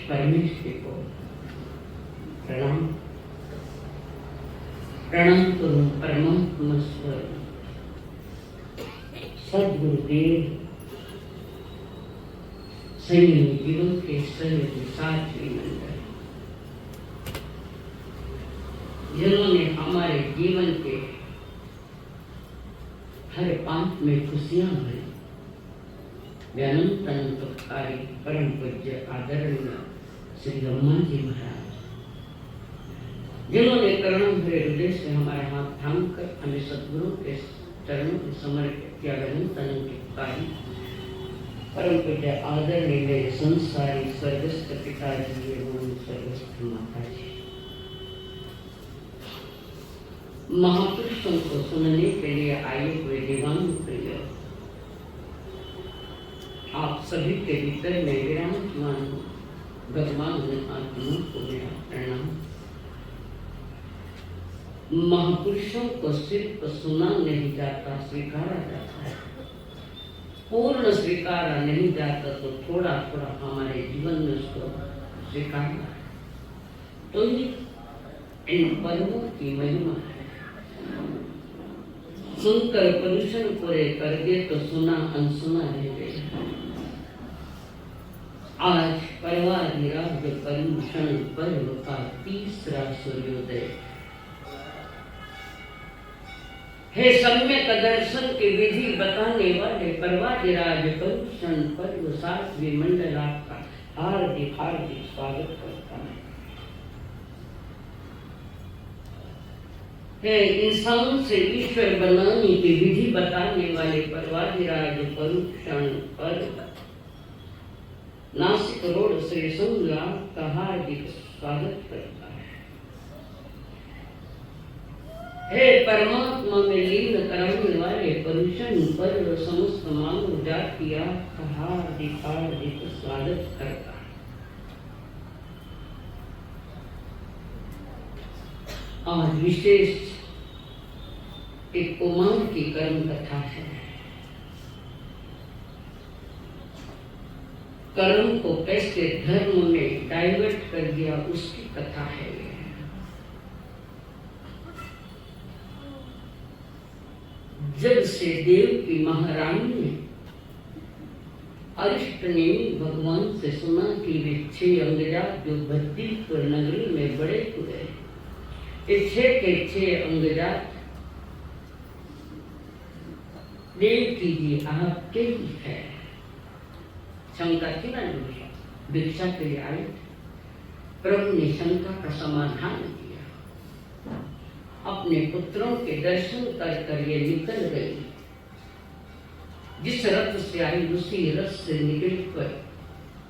परमेश्वर को प्रणाम करूं परमात्मा सदगुरुदेव संयमी जीवन के सहयोगी साथी मंडल जिन्होंने हमारे जीवन के हर पांच में खुशियां भरी अनंत अनंतकारी परम पूज्य आदरणीय श्री ब्रह्मा जी महाराज जिन्होंने करुणा भरे हृदय से हमारे हाथ थाम कर हमें सद्गुरु के चरणों में समर्पित किया। अनंत अनंतकारी परम पूज्य आदरणीय मेरे संसारी स्वर्गस्थ पिताजी एवं स्वर्गस्थ माताजी महापुरुषों को सुनने के लिए आए हुए दीवान प्रिय आप सभी के भीतर में विराजमान भगवान आत्मा को मेरा प्रणाम। महापुरुषों को सिर्फ सुना नहीं जाता, स्वीकारा जाता है। पूर्ण स्वीकारा नहीं जाता तो थोड़ा थोड़ा हमारे जीवन में उसको स्वीकारना है। तो इन पर्वों की महिमा है। सुनकर प्रदूषण पूरे कर दे तो सुना अनसुना रह गया। आज परवाधिराज पर्युषण पर्व का तीसरा सूर्योदय हे सम्यक दर्शन की विधि बताने वाले परवादिराज करुषण पर्व सातवें मंडल आपका हार्दिक हार्दिक स्वागत करता है। है इंसान से ईश्वर बनाने की विधि बताने वाले परवादिराज करुषण पर्व नासिक रोड श्री संघ आपका हार्दिक स्वागत करता है। हे परमात्मा में लीन कराने वाले करुषण पर्व समस्त मानव जाति आपका हार्दिक हार्दिक स्वागत करता है। आज विशेष एक कुमार की कर्म कथा है। कर्म को कैसे धर्म ने डाइवर्ट कर दिया उसकी कथा है। जब से देव की महारानी ने अरिष्ट ने भगवान से सुना कि वे 6 अंगजात जो बद्दीपुर नगरी में बड़े हुए, ये 6 के 6 अंगजात देव कीजिए आपके ही है। शंका थी ना, भिक्षा के लिए आए, प्रभु ने शंका का समाधान किया। अपने पुत्रों के दर्शन कर कर ये निकल गई। जिस रथ से आई उसी रथ से निकल कर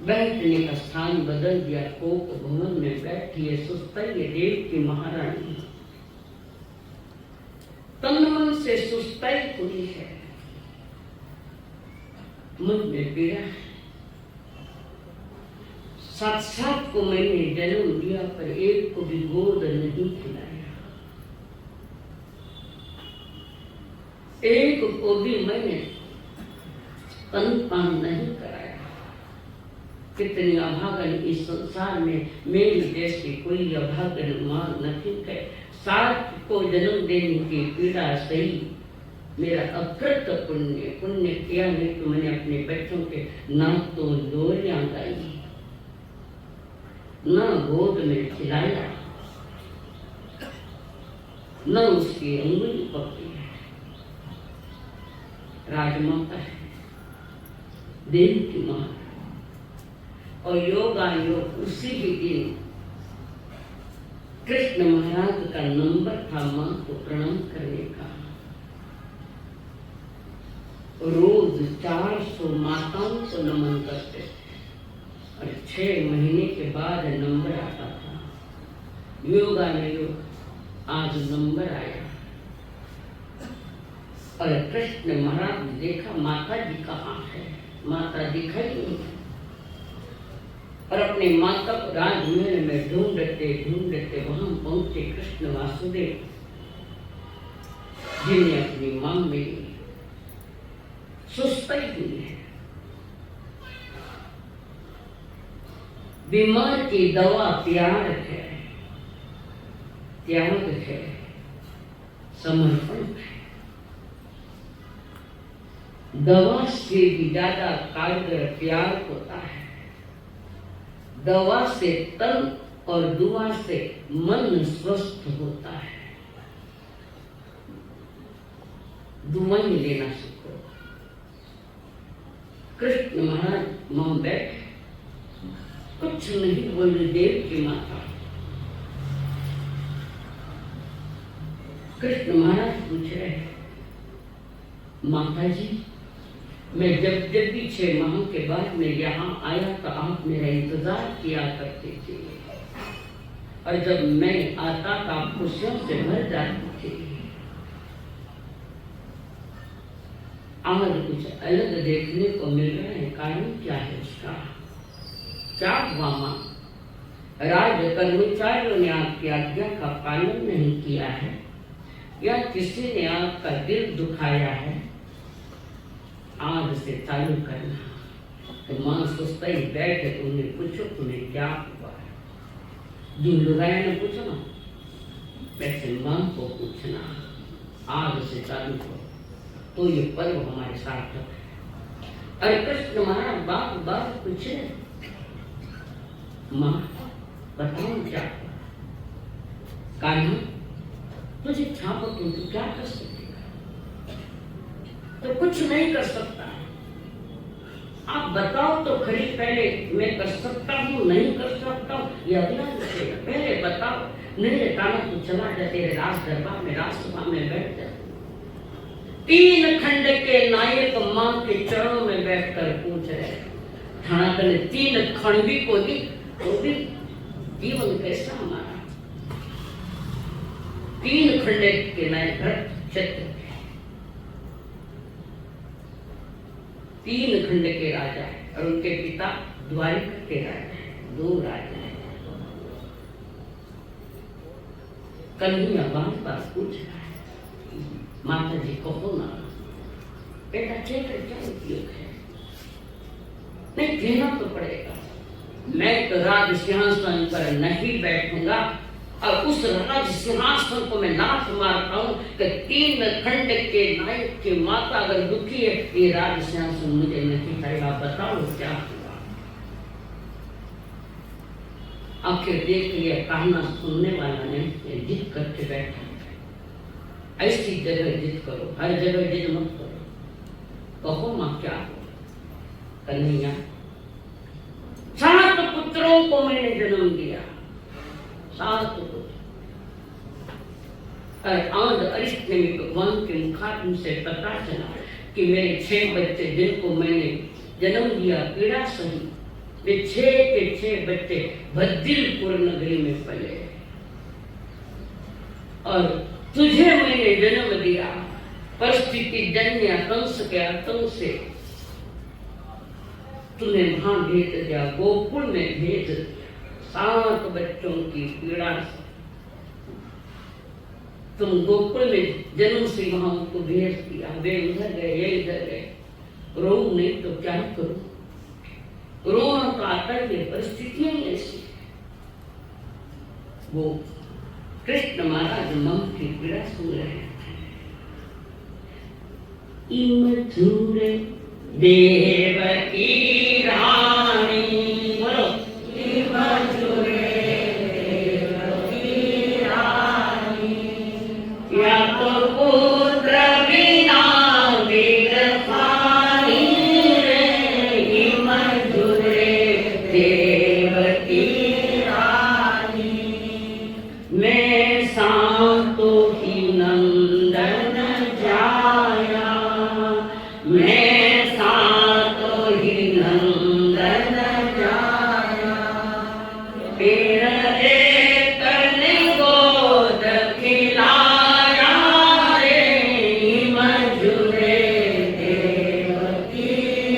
बैठने का स्थान बदल दिया। कोप भवन में बैठी है सुस्ताई देव की महारानी, तन मन से सुस्ताई हुई है, मन में पीड़ा है। साथ को मैंने जन्म दिया पर एक को भी गोद नहीं खिलाया, एक को भी मैंने स्तनपान नहीं कराया। कितनी अभागन इस संसार में, मेरी जैसी कोई अभागन मां नहीं है। 7 को जन्म देने की पीड़ा सही, मेरा अकृत पुण्य, पुण्य किया नहीं तो मैंने अपने बच्चों के ना तो डोरियां गाई, न गोद में खिलाया, न उसकी अंगुली पकड़ी। राजमाता है, देव की मां, और योगायोग उसी ही दिन कृष्ण महाराज का नंबर था मां को प्रणाम करने का। रोज 400 माताओं को नमन करते थे और 6 महीने के बाद नंबर आता था। योगायोग आज नंबर आया और कृष्ण महाराज ने देखा माता जी कहाँ है, माता दिखाई नहीं, और अपने माता को राजमहल में ढूंढते ढूंढते वहां पहुंचे कृष्ण वासुदेव, जिन्हें अपनी मां मिली। सुस्ताई हुई है, बीमार की दवा प्यार है, त्याग है, समर्पण है। दवा से भी ज्यादा कारगर प्यार होता है। दवा से तन और दुआ से मन स्वस्थ होता है। दुआएं लेना सीखो। कृष्ण महाराज मां बैठे, कुछ नहीं बोले। देव की माता कृष्ण महाराज पूछ रहे, माता जी मैं जब भी 6 माह के बाद में यहाँ आया तो आप मेरा इंतजार किया करते थे, और जब मैं आता तो आप खुशियों से भर जाती थी। आज कुछ अलग देखने को मिल रहा है, कारण क्या है उसका? क्या हुआ मां? राज कर्मचारियों ने आपकी आज्ञा का पालन नहीं किया है, या किसी ने आपका दिल दुखाया है? आज से चालू करना। तो मां सुस्ताई बैठे तो उन्हें पूछो तुम्हें क्या हुआ है। जो लुगाया ने पूछो ना, वैसे मां को पूछना। आज से चालू करो तो ये पर्व हमारे साथ है। अरे कृष्ण महाराज बाप बाप पूछे, मां बताओ क्या हुआ? कान्हा तुझे छापो, तुम क्या कर सकते? तो कुछ नहीं कर सकता। आप बताओ तो खरी पहले, मैं कर सकता हूँ नहीं कर सकता हूँ ये अगला विषय है। पहले बताओ। नहीं ताना तो चला जा तेरे राज दरबार में, राजसभा में बैठ जा। 3 खंड के नायक मां के चरणों में बैठकर पूछ रहे थाना तने 3 खंड भी को दी तो भी जीवन कैसा हमारा। 3 खंड के नायक भरत क्षत्र, 3 खंड के राजा और उनके पिता द्वारिका के राजा, 2 राजा। कन्हैया बार पूछ रहा है माता जी कहो ना बेटा कहकर क्या उपयोग है। नहीं कहना तो पड़ेगा। मैं तो राज सिंहासन पर नहीं बैठूंगा और उस राज सिंहासन को मैं लात मारता हूं कि 3 खंड के नायक की माता अगर दुखी है ये राज सिंहासन मुझे नहीं करेगा। बताओ क्या हुआ। आखिर देख लिया कहना सुनने वाला नहीं, जिद करके बैठा। ऐसी जगह जिद करो, हर जगह जिद मत करो। कहो मां क्या हो। कन्हैया 7 पुत्रों को मैंने जन्म दिया, 7 पुत्र। आज अरिष्ट ने भगवान के मुखात्म से पता चला कि मेरे 6 बच्चे जिनको मैंने जन्म दिया पीड़ा सही, वे 6 के 6 बच्चे बद्दिलपुर नगरी में पले। और तुझे मैंने जन्म दिया परिस्थिति जन्य कंस के आतंक से, तूने वहां भेज दिया, गोकुल में भेज दिया। 7 बच्चों की पीड़ा से तुम गोकुल में जन्म से वहां उनको भेज दिया। वे उधर गए ये इधर गए। रो नहीं तो क्या करूं। रोना तो आता ही है, परिस्थितियां ही ऐसी। वो कृष्ण महाराज मन की पीड़ा सुन रहे हैं। इमथुरे देवकी रानी, बोलो इमथुरे देवकी रानी, या तो पुत्र बिना विरफानी रे। इमथुरे देवकी रानी, मैं सांतो ही नंदन जाया, मैं सांतो ही नंदन जाया। फिर एक गोद खिलाया रे। इमथुरे देवकी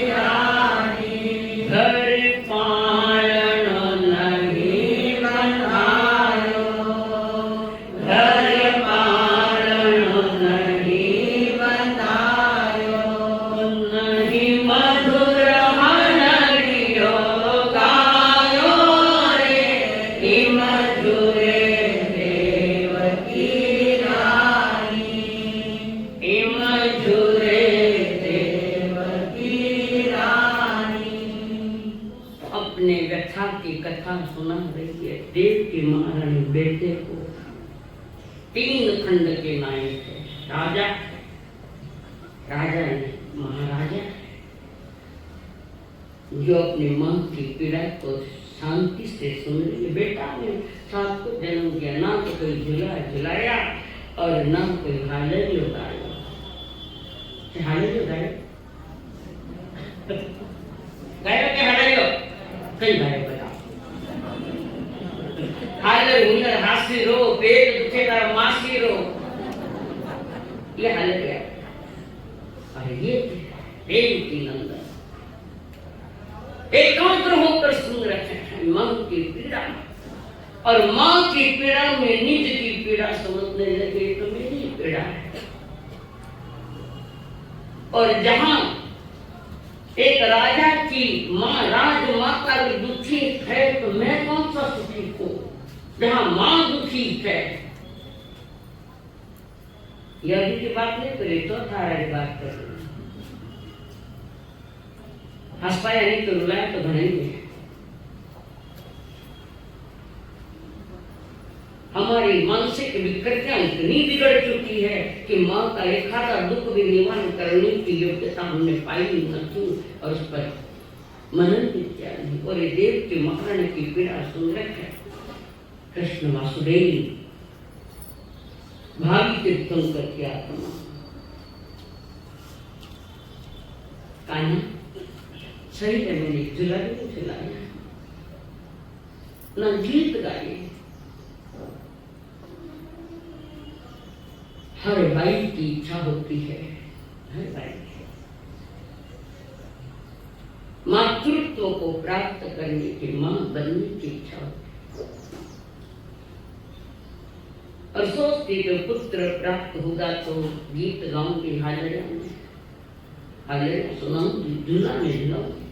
रानी, घर पालन नहीं बनायो, घर पालन नहीं बनायो। नहीं मधुर हनरियो गायो रे। इमथुरे देवकी रानी, इमथुरे देवकी रानी। अपने व्यथा की कथा सुना रही है देवकी महारानी बेटे को। 3 खंड के नायक है, राजा, राजा नहीं महाराजा, जो अपनी मां की पीड़ा को शांति से सुन रही है। बेटा ने 7 को जन्म दिया, ना तो कोई झूला झुलाया और ना कोई हाले लगाया। हाले लगाया गाया के हाले कई गाय बताओ। हाले हुनर हासी रो, पेट दुखेगा मासी रो, ये हाले क्या। अरे ये देवकी नंदन एकाग्र होकर सुन रहे हैं मां की पीड़ा, और मां की पीड़ा में निज की पीड़ा समझने लगे तो मेरी पीड़ा है। और जहां एक राजा की मां राजमाता भी दुखी है तो मैं कौन सा सुखी हूं। जहां मां दुखी है, यह भी की बात नहीं करी तो थारा बात कर हंस पाया नहीं तो रुलाया तो भरेंगे। हमारी मानसिक विकृतियां इतनी बिगड़ चुकी है कि माँ का एक आधा दुख भी निवारण करने की योग्यता हमने पाई न थी और उस पर मनन भी किया नहीं। और ये देव के मरण की पीड़ा सुन रखे कृष्ण वासुदेव भावी तीर्थंकर की आत्मा कान्हा सही है, मैंने झुला भी झुलाया न गीत गाए। हर भाई की इच्छा होती है, हर भाई मातृत्व को प्राप्त करने की, मां बनने की इच्छा होती और सोचती कि पुत्र प्राप्त होगा तो गीत गाऊंगी, हालेलुया सुनाऊंगी, झूला में झूलाऊंगी।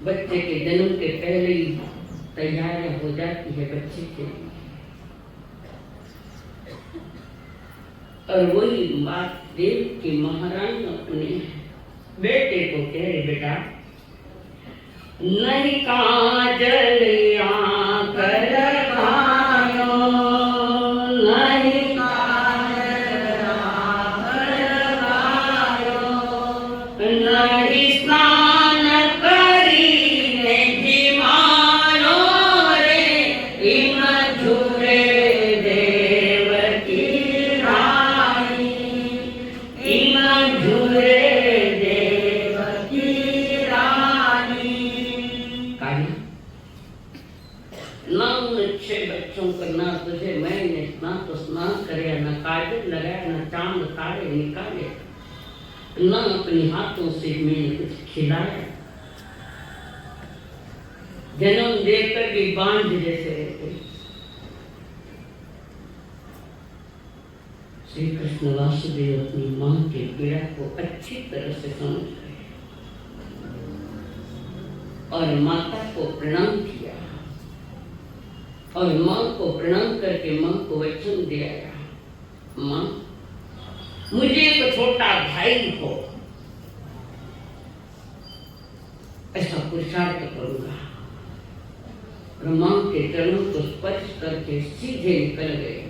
बच्चे के जन्म के पहले ही तैयारियां हो जाती है बच्चे के, और वही बात देव की महारानी अपने बेटे को कह रहे, बेटा नहीं काजल आंकर लगायो, नहीं काजल आंकर लगायो, नहीं स्नान करीने जिमायो रे, इन झूरे देव की रानी, इन झूरे बच्चों को ना तुझे मैंने ना तो स्नान करे, न काजल लगाया, न चांद तारे निकाले, न अपने हाथों से मैंने कुछ खिलाया, जन्म देकर भी बांझ जैसे रहते। श्री कृष्ण वासुदेव अपनी मां के पीड़ा को अच्छी तरह से समझ गए और माता को प्रणाम किया और मां को प्रणाम करके मां को वचन दिया, मां मुझे एक छोटा भाई हो, ऐसा पुरुषार्थ करूंगा। और मां के चरणों को स्पर्श करके सीधे निकल गए।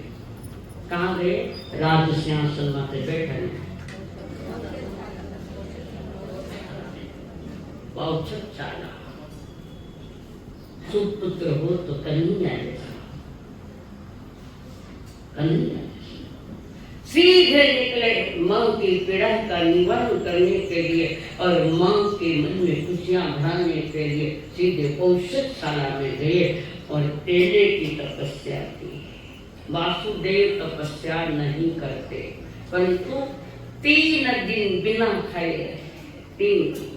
कहाँ गए? राज सिंहासन माथे बैठे। बहुत चाला सुपुत्र हो तो कन्हैया जैसा, कन्हैया सीधे निकले मां की पीड़ा का निवारण करने के लिए और मां के मन में खुशियां भराने के लिए सीधे औषधशाला में गए और तेले की तपस्या की। वासुदेव तपस्या नहीं करते, परंतु 3 दिन बिना खाए रहे, 3 दिन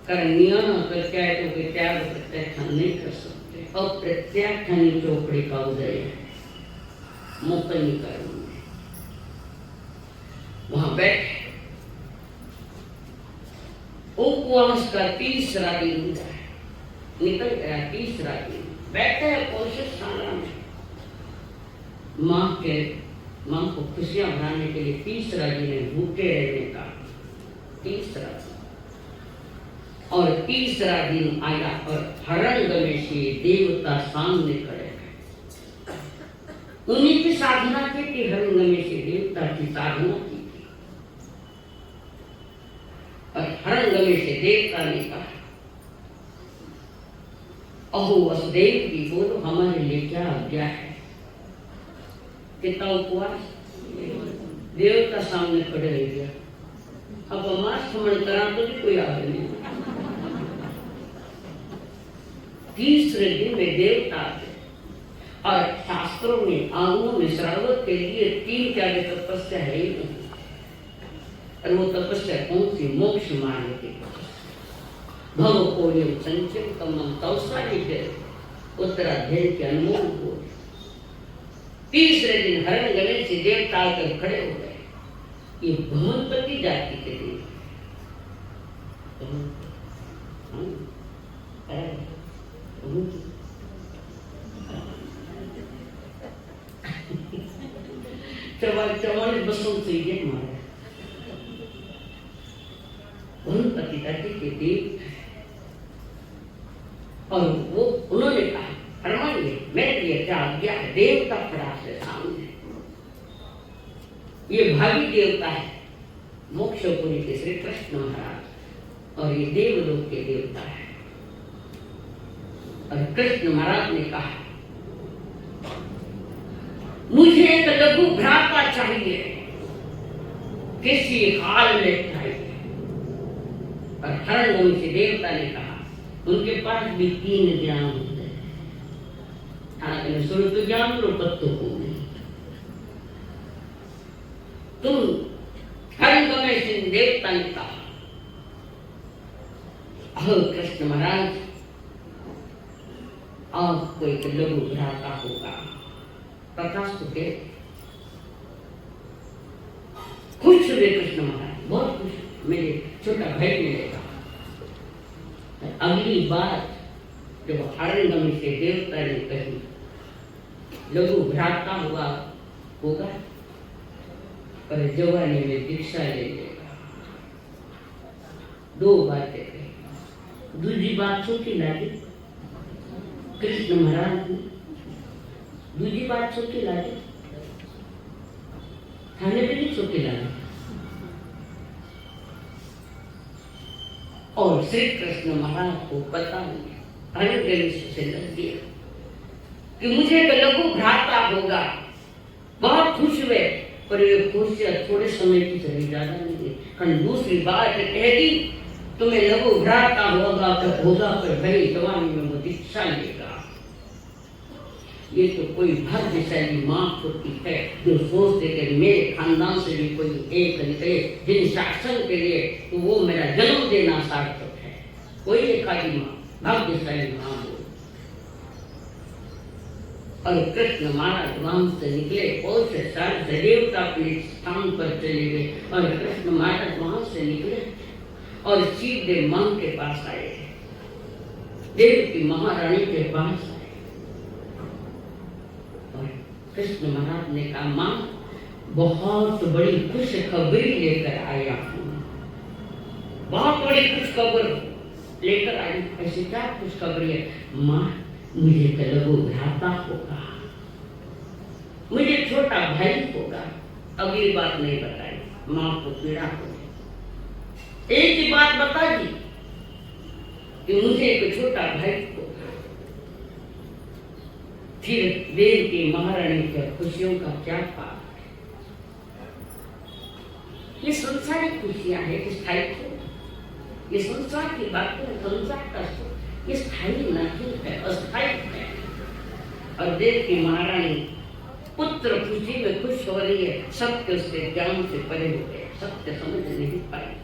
करनिया अगर क्या है तो त्याग प्रत्याख्यान नहीं कर सकते। और प्रत्याख्यानी चौपड़ी का उदय है मोकनिकरण में, वहां बैठे उपवास का 3रा दिन निकल गया। 3रा दिन बैठे औषधशाला में मां को खुशियां भराने के लिए 3रा दिन भूखे रहने का 3रा दिन। और 3रा दिन आया और हरंग में से देवता सामने खड़े हैं। उन्हीं की साधना की थी, हरंग में से देवता की साधना की थी। और हरंग में से देवता ने कहा, अहो वसुदेव जी बोलो हमारे लिए क्या आज्ञा है। कितना उपवास, देवता सामने खड़े रह गया। अब हमारा समझ करा तो भी कोई आगे नहीं। 3रे दिन में देवता आते और शास्त्रों में आंगनों में श्रावक के लिए 3 क्या तपस्या है ही नहीं। और वो तपस्या कौन सी? मोक्ष मार्ग की भव कोयम संचिम कमम तौसारी के उत्तराध्याय के अनमोल बोल। 3रे दिन हरण गले से देवता आकर खड़े हो गए। ये भ्रमणपति जाति के दिन चवालीस बसों से ये मारा उन पतिता के देव और वो मेरे लिए क्या आज्ञा है? देवता खड़ा है सामने, ये भावी देवता है मोक्षपुरी के श्री कृष्ण महाराज, और ये देवलोक के देवता है। और कृष्ण महाराज ने कहा, मुझे एक लघु भ्राता चाहिए, किसी हाल में चाहिए। और हरणवंशी देवता ने कहा, उनके पास भी 3 ज्ञान होते हैं, स्वरूप ज्ञान तो तत्व को नहीं। तुम हरणवंशी देवता ने कहा, कृष्ण महाराज आपको एक लघु भ्राता होगा। प्रकाश के खुश हुए कृष्ण महाराज, बहुत खुश, मेरे छोटा भाई मिलेगा। अगली बात जब हरणगम से देवता ने कही लघु भ्राता होगा पर जवानी में दीक्षा ले लेगा। 2 बातें कही। दूसरी बात छोटी लगी कृष्ण महाराज ने, दूसरी बात छोटी लगी, खाने पे नहीं छोटी लगी। और श्री कृष्ण महाराज को पता नहीं से लग गया कि मुझे एक लघु भ्राता होगा। बहुत खुश हुए, पर ये खुशियां थोड़े समय की चली, ज्यादा नहीं। कारण दूसरी बात कह दी, तुम्हें लघु भ्राता होगा तो होगा, पर भले जवानी में वो दीक्षा लेगा। ये तो कोई भाग्यशाली माँ होती है जो सोचते कि मेरे खानदान से भी कोई एक निकले जिन शासन के लिए, तो वो मेरा जन्म देना सार्थक है। कोई एक आदि माँ, भाग्यशाली माँ हो। और कृष्ण महाराज वहां से निकले, और से सारे देवता अपने स्थान पर चले गए। और कृष्ण महाराज वहां से निकले और सीधे मां के पास आए, देव की महारानी के पास आए। और कृष्ण महाराज ने कहा, मां बहुत बड़ी खुश खबरी लेकर आया हूं, बहुत बड़ी खुश खबर लेकर आई। ऐसी क्या खुश खबरी है? मां मुझे तो लघु भ्राता होगा, मुझे छोटा भाई होगा। अगली बात नहीं बताई, मां को पीड़ा होगी। एक ही बात बता दी कि मुझे एक छोटा भाई होगा। फिर देव की महारानी के खुशियों का क्या पार? ये संसारिक खुशियां है, स्थायित्व। ये संसार की बातें, संसार का सुख ये स्थायी नहीं है, अस्थायी है। और देव की महारानी पुत्र खुशी में खुश हो रही है, सत्य से ज्ञान से परे हो गए, सत्य समझ नहीं पाए।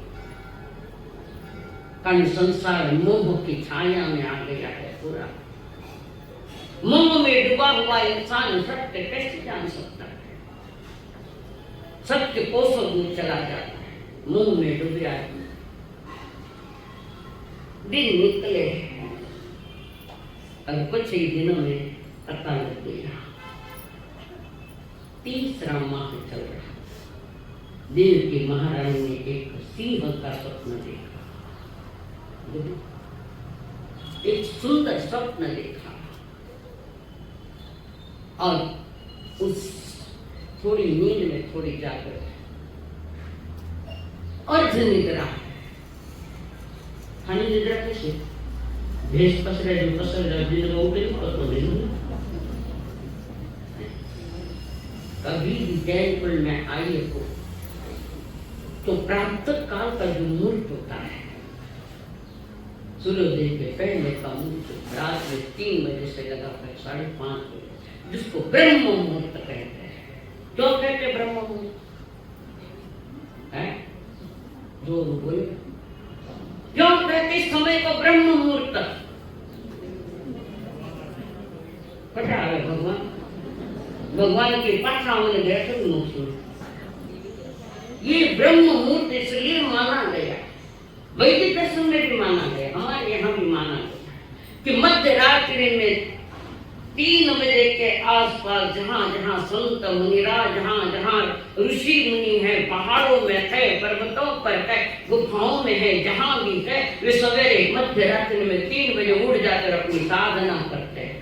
कारण संसार मोह की छाया में आ गया है पूरा। मोह में डूबा हुआ इंसान सत्य कैसे जान सकता है? सत्य कोसों दूर चला जाता है, मोह में डूबे आदमी। दिन निकले और कुछ ही दिनों में पता लग गया, 3रा माह चल रहा। देव की महारानी ने एक सिंह का स्वप्न देखा, एक सुंदर स्वप्न देखा। और उस थोड़ी नींद में थोड़ी जागृत और निद्रा। खानी निद्रा कैसे? भेष पसरे जो पसर दिन को उठे तो नहीं। कभी भी जैनपुर में आई हो तो प्रातः काल का जो मुहूर्त होता है, सूर्योदय के पहले का मुहूर्त रात में 3 बजे से लगाकर 5:30 बजे, जिसको ब्रह्म मुहूर्त कहते हैं। क्यों कहते ब्रह्म मुहूर्त? जो बोले क्यों कहते इस समय को ब्रह्म मुहूर्त? पता है भगवान के पाठाओं में गया तो मुहूर्त। ये ब्रह्म मुहूर्त इसलिए माना गया, वैदिक दर्शन में भी माना गया, हमारे यहाँ भी माना गया कि मध्य रात्रि में 3 बजे के आसपास जहाँ जहाँ संत मुनिराज, जहाँ जहाँ ऋषि मुनि है, पहाड़ों में है, पर्वतों पर है, गुफाओं में है, जहाँ भी है, वे सवेरे मध्य रात्रि में 3 बजे उठ जाकर अपनी साधना करते हैं।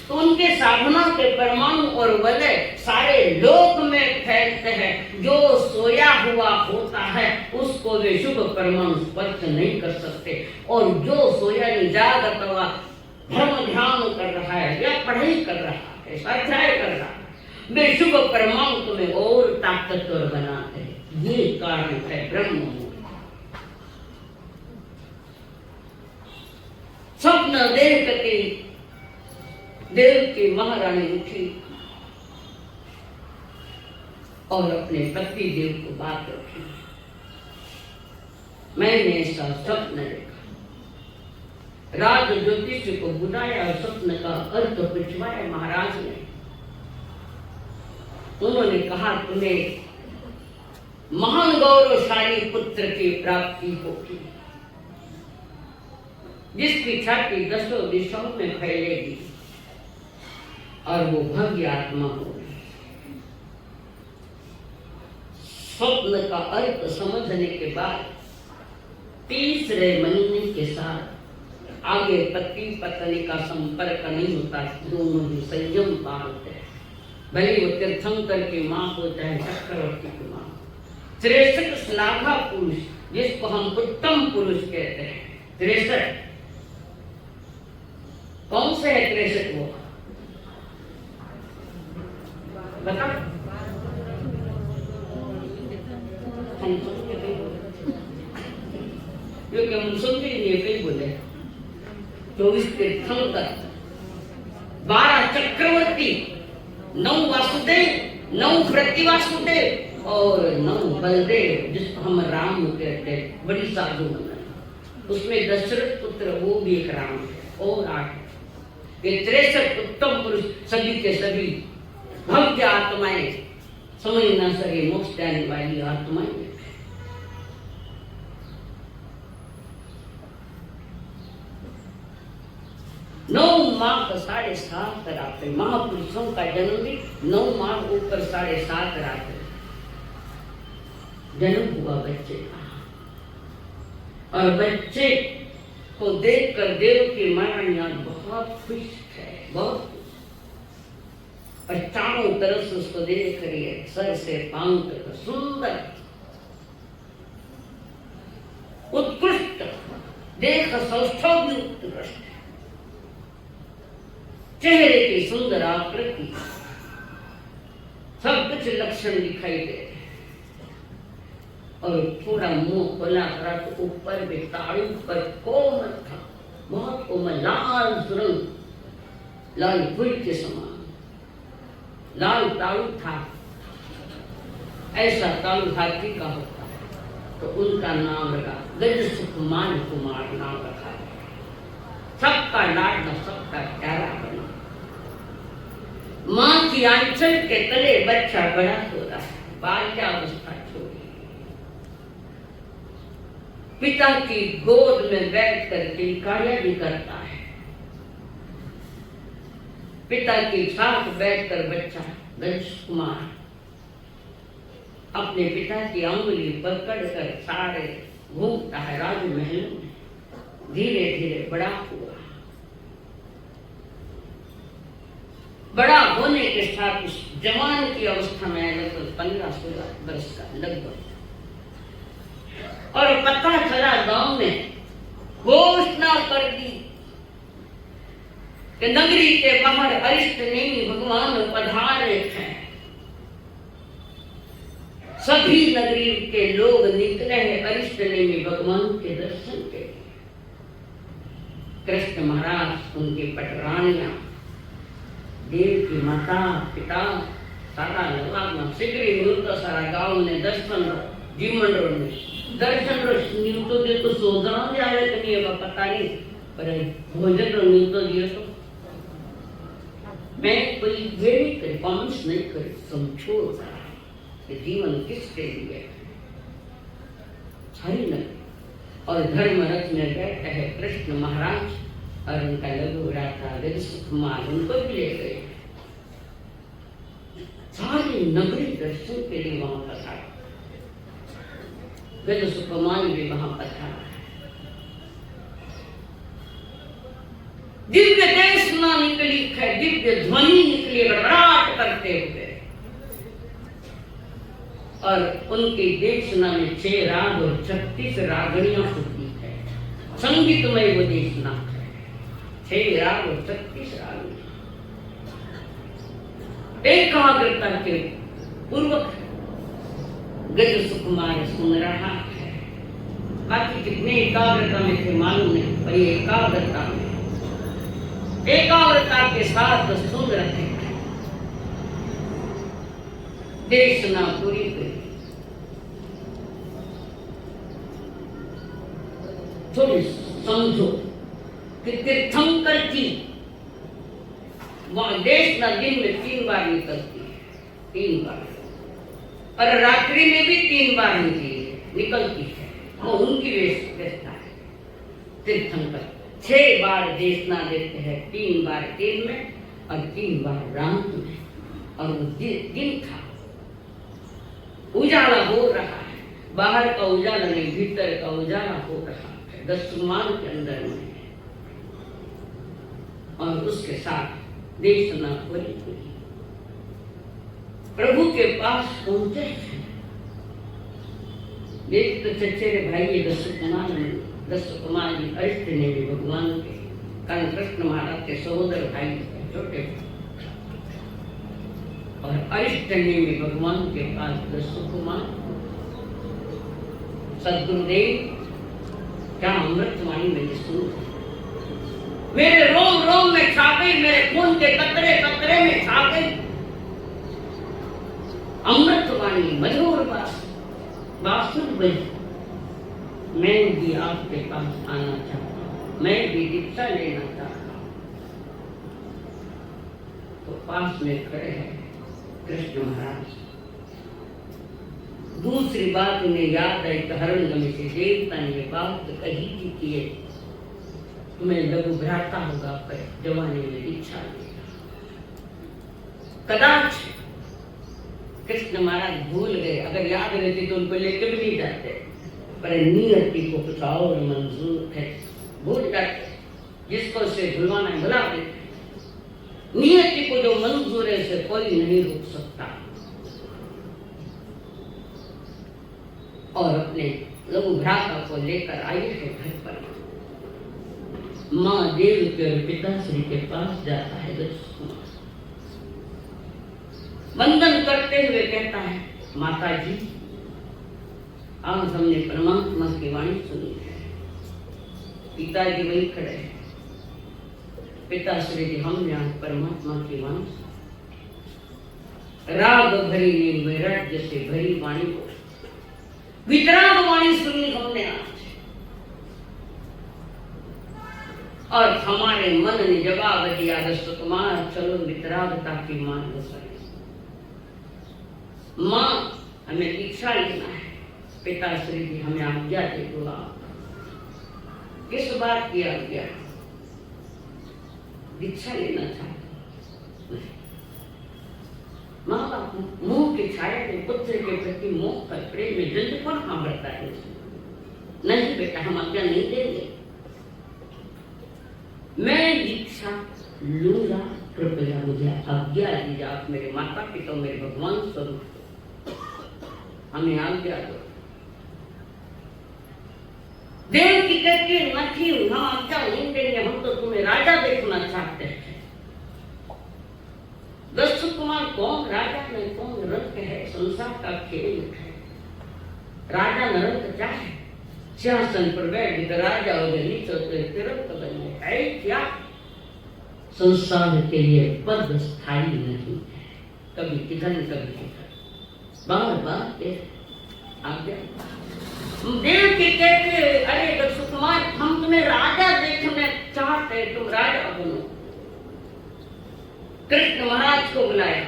तो उनके साधना के परमाणु और वलय सारे लोक में फैलते हैं। जो सोया हुआ होता है उसको वे शुभ परमाणु स्पर्श नहीं कर सकते, और जो सोया नहीं जागत हुआ धर्म ध्यान कर रहा है या पढ़ाई कर रहा है, स्वाध्याय कर रहा है, वे शुभ परमाणु तुम्हें और ताकतवर बनाते हैं। ये कारण है ब्रह्म मुहूर्त। स्वप्न देख के देव की महारानी उठी और अपने पति देव को बात रखी, मैंने ऐसा स्वप्न देखा। राज ज्योतिष को बुलाया, स्वप्न का अर्थ पूछवाया महाराज ने। उन्होंने कहा तुम्हें महान गौरवशाली पुत्र की प्राप्ति होगी, जिसकी छाती 10 दिशाओं में फैलेगी और वो भव्य आत्मा होगी। स्वप्न का अर्थ समझने के बाद तीसरे महीने के साथ आगे पति पत्नी का संपर्क नहीं होता, दोनों ही संयम पालते हैं। भले वो तीर्थंकर की माँ हो चाहे चक्रवर्ती की माँ, श्रेष्ठ श्लाघा पुरुष जिसको हम उत्तम पुरुष कहते हैं। 63 कौन से है 63? वो बता, क्योंकि हम सुनते ही नहीं, कई बोले 24 तीर्थंकर, 12 चक्रवर्ती, 9 वासुदेव, 9 प्रतिवासुदेव और 9 बलदेव, जिसको हम राम कहते हैं। बड़ी साधु बना, उसमें दशरथ पुत्र वो भी एक राम है, और 8 ये 63 उत्तम पुरुष, सभी के सभी भव्य आत्माएं, समझ न सके मोक्ष देने वाली आत्माएं। 9 माह का 7.5 रात, महापुरुषों का जन्म भी 9 माह ऊपर 7.5 रात जन्म हुआ बच्चे का। और बच्चे को देखकर देव की महारानियां बहुत खुश है, बहुत। और चारों तरफ से उसको देख रही है, सर से पांव तक सुंदर उत्कृष्ट, देख सौष्ठव भी उत्कृष्ट, चेहरे की सुंदर आकृति, सब कुछ लक्षण दिखाई दे रहे। और थोड़ा मुंह खोला करा तो ऊपर भी ताड़ू पर कोमल था, बहुत कोमल, लाल रंग, लाल फूल के समान लाल ताड़ू था। ऐसा ताड़ू हाथी का होता है, तो उनका नाम रखा गज सुकुमार कुमार नाम रखा। सबका लाडला, सबका प्यारा बना। माँ की आंचल के तले बच्चा बड़ा हो रहा है, बाल्यावस्था छोड़ी। पिता की गोद में बैठकर किलकारियां भी करता है। पिता के साथ बैठकर बच्चा गज कुमार अपने पिता की अंगुली पकड़कर सारे घूमता है राजमहल में। धीरे धीरे बड़ा हुआ। बड़ा होने के साथ उस जवान की अवस्था में लगभग 15-16 वर्ष का लगभग, और पता चला गांव में घोषणा कर दी कि नगरी के बाहर अरिष्ट नेमी भगवान पधारे हैं। सभी नगरी के लोग निकले हैं अरिष्ट नेमी भगवान के दर्शन के लिए। कृष्ण महाराज, उनकी पटरानियां, देव की माता पिता, सारा लगभग सिगरी मिलता सारा गांव ने दर्शन जीवन ने दर्शन मिलतो दे तो सोधना भी आवे कि नहीं पता नहीं, पर भोजन मिलतो दिए तो मैं कोई वे नहीं करे, कॉमेंट्स नहीं करे, समझो कि जीवन किसके लिए सारी नगरी। और धर्म रथ में बैठे है कृष्ण महाराज और उनका लघु भ्राता गज सुकुमार, उनको भी ले गए। सारी नगरी दर्शन के लिए वहां पधारा। गज सुकुमार भी वहां पधारा। दिव्य देश देशना निकली है, दिव्य ध्वनि निकली गड़गड़ाहट करते हुए, और उनकी देशना में 6 राग और 36 रागणियां होती है। संगीतमय वो देशना है, 6 राग और 36 रागणियां एकाग्रता के पूर्वक गज सुकुमार सुन रहा है। बाकी कितने एकाग्रता में थे मालूम नहीं, पर ये एकाग्रता के साथ सुन रहे हैं। देशना पूरी हुई। थोड़ी समझो कि तीर्थंकर की देशना दिन में 3 बार निकलती है, 3 बार, और रात्रि में भी 3 बार निकलती है। वो उनकी व्यवस्था है। तीर्थंकर 6 बार देशना देते हैं, 3 बार दिन में और 3 बार रात में। और वो दिन था, उजाला हो रहा है, बाहर का उजाला नहीं, भीतर का उजाला हो रहा है, दस्तमान के अंदर में है। और उसके साथ देशना पूरी हुई। प्रभु के पास पहुंचे हैं। देख तो चचेरे भाई ये दस कुमार जी अरिष्ट ने भी भगवान के, कारण कृष्ण महाराज के सहोदर भाई छोटे, और अरिष्ट ने भी भगवान के पास 10 कुमार। सदगुरुदेव क्या अमृतवाणी मैंने सुनी, मेरे रोम रोम में छा गई, मेरे खून के कतरे कतरे में छा गई अमृतवाणी, मधुर बांसुर बजी। मैं भी आपके पास आना चाहता हूँ, मैं भी दीक्षा लेना चाहता हूँ। तो पास में खड़े हैं कृष्ण महाराज। दूसरी बात उन्हें याद आई कि हरणगमी से देवता ने बात कही थी कि तुम्हें लघु भ्राता होगा, पर जवानी में इच्छा लेगा। कदाच कृष्ण महाराज भूल गए, अगर याद रहती तो उनको लेकर भी नहीं जाते, पर नियति को कुछ और मंजूर है, भूल जाते। जिसको से भुलवाना है भुला देते। नियति को जो मंजूर है उसे कोई नहीं रोक सकता। और अपने लघु भ्राता को लेकर आई है घर पर। माँ देव के पिताश्री के पास जाता है वंदन करते हुए कहता है, माता जी आज हमने परमात्मा की वाणी सुनी है। पिताजी वही खड़े हैं। पिताश्री जी हमने आज परमात्मा की वाणी, राग भरी ने वैराग्य से भरी वाणी को, वितराग वाणी सुनी हमने आज, और हमारे मन ने जवाब दिया, कुमार चलो वितरागता की मार्ग पर। माँ हमें दीक्षा लेना है, पिताश्री जी हमें आज्ञा दे दो। आप किस बात की आज्ञा? दीक्षा लेना चाहते। माँ बाप मुंह की छाया में पुत्र के प्रति मोह का प्रेम में जल्द कौन बढ़ता है? नहीं बेटा, हम आज्ञा नहीं देंगे। मैं दीक्षा लूंगा, कृपया मुझे आज्ञा दीजिए। आप मेरे माता पिता, मेरे भगवान स्वरूप, हमें आज्ञा दो। देव की कहती नहीं, हम आज्ञा नहीं देंगे, हम तो तुम्हें राजा देखना चाहते हैं। दस्यु कुमार कौन राजा नहीं, कौन रंग है, संसार का खेल है। राजा नरक क्या है? सिंहासन पर बैठ राजा हो गए, नीचे तिरक बन है क्या? संसार के लिए पद स्थायी नहीं है, कभी किधर कभी किधर, बार बार आज्ञा। देव के कहते, अरे दस्यु कुमार हम तुम्हें राजा देखना चाहते, तुम राजा बनो। कृष्ण महाराज को बुलाया,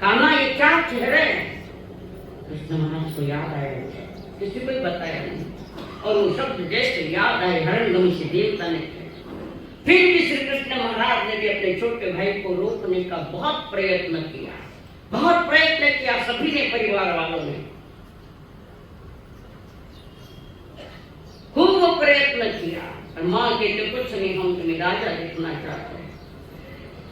कान्हा ये क्या चेहरे हैं? कृष्ण महाराज को याद आया, किसी को बताया नहीं, और वो शब्द जैसे याद आए हरणगमी से देवता ने। फिर भी श्री कृष्ण महाराज ने भी अपने छोटे भाई को रोकने का बहुत प्रयत्न किया, बहुत प्रयत्न किया, सभी ने, परिवार वालों ने खूब प्रयत्न किया। और माँ कहते कुछ नहीं, हम तुम्हें राजा देखना चाहते हैं।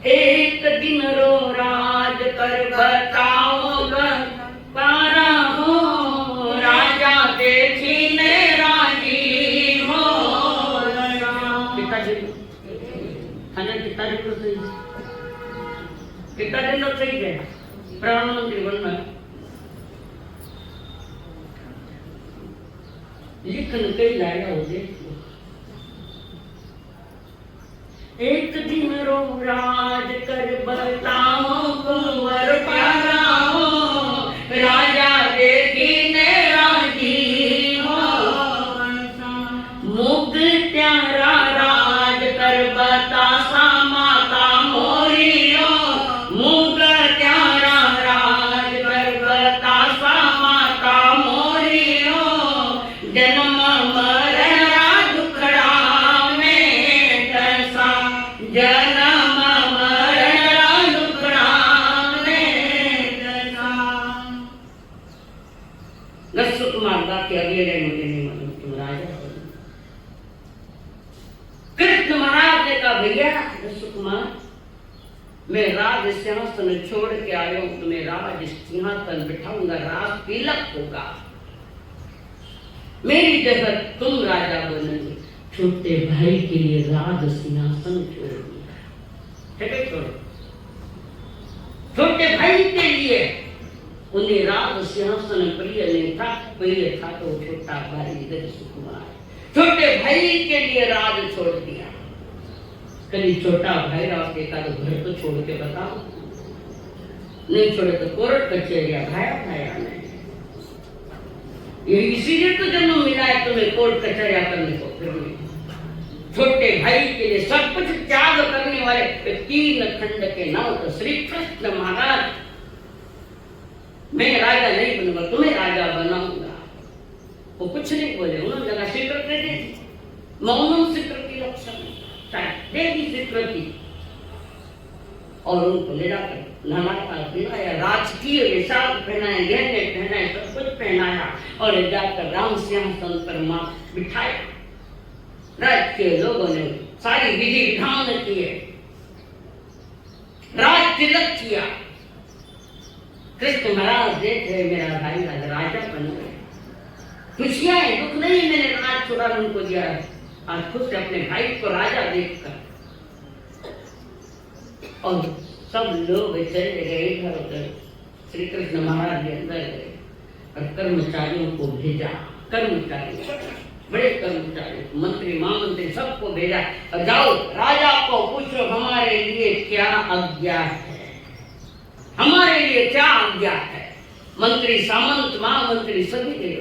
एक दिन रो राज कर बताओ पारा हो, राजा देखीने राजी हो। पिताजी कितना दिन થઈ જાય प्रधानमंत्री बनना। लिखन कई लाया हो देख। एक दिन रो राज कर बताओ कुंवर प्यारा हो, राजा देखीने राजी हो। मुग प्यारा राज कर बता सामा का मोरी हो, मुग प्यारा राज कर बता सामा का मोरी हो। जन्म मरण दुखड़ा में कैसा, जन्म मरण दुखड़ा में कैसा। नरसिंह कुमार दा के अगले दिन मुझे नहीं मालूम तुम राजा हो। कृष्ण महाराज ने कहा भैया नरसिंह कुमार, मैं राज सिंहासन छोड़ के आया हूं, तुम्हें राज सिंहासन बिठाऊंगा, राज तिलक होगा, मेरी जगह तुम राजा बनोगे। छोटे भाई के लिए राज सिंहासन छोड़ दिया। ठीक है, छोड़ो। छोटे भाई के लिए उन्हें राज सिंहासन प्रिय नहीं था, प्रिय था तो छोटा भाई नरसिंह कुमार। छोटे भाई के लिए राज छोड़ दिया। कभी छोटा भाई रास्ते का तो घर तो छोड़ के बताओ, नहीं छोड़े तो कोर्ट कचहरिया भाया भाया नहीं। ये इसीलिए तो जन्म मिला है तुम्हें कोर्ट कचहरिया करने को। फिर छोटे भाई के लिए सब कुछ त्याग करने वाले तीन खंड के नाम तो श्री कृष्ण महाराज, मैं राजा नहीं बनूंगा, तुम्हें राजा बनाऊंगा। वो कुछ नहीं बोले, उन्होंने जगह स्वीकृति दे दी। मौनम स्वीकृति लक्षण देवी स्वीकृति। और उनको ले जाकर नहलाया पिलाया, राजकीय विशाल पहनाया, गहने पहनाए, सब कुछ पहनाया और ले जाकर राम सिंहासन पर मां बिठाया। राज्य के लोगों ने सारी विधि विधान किए, राज तिलक किया। कृष्ण महाराज देखे मेरा भाई राजा बन गए, खुशियां है, दुख नहीं मैंने राज छुड़ा उनको दिया है। आज खुश अपने भाई को राजा देखकर। और सब लोग चले गए इधर उधर। श्री कृष्ण महाराज के अंदर गए और कर्मचारियों को भेजा। कर्मचारी, बड़े कर्मचारी, मंत्री महामंत्री सबको भेजा और जाओ राजा को पूछो हमारे लिए क्या आज्ञा है, हमारे लिए क्या आज्ञा है। मंत्री सामंत महामंत्री सभी गए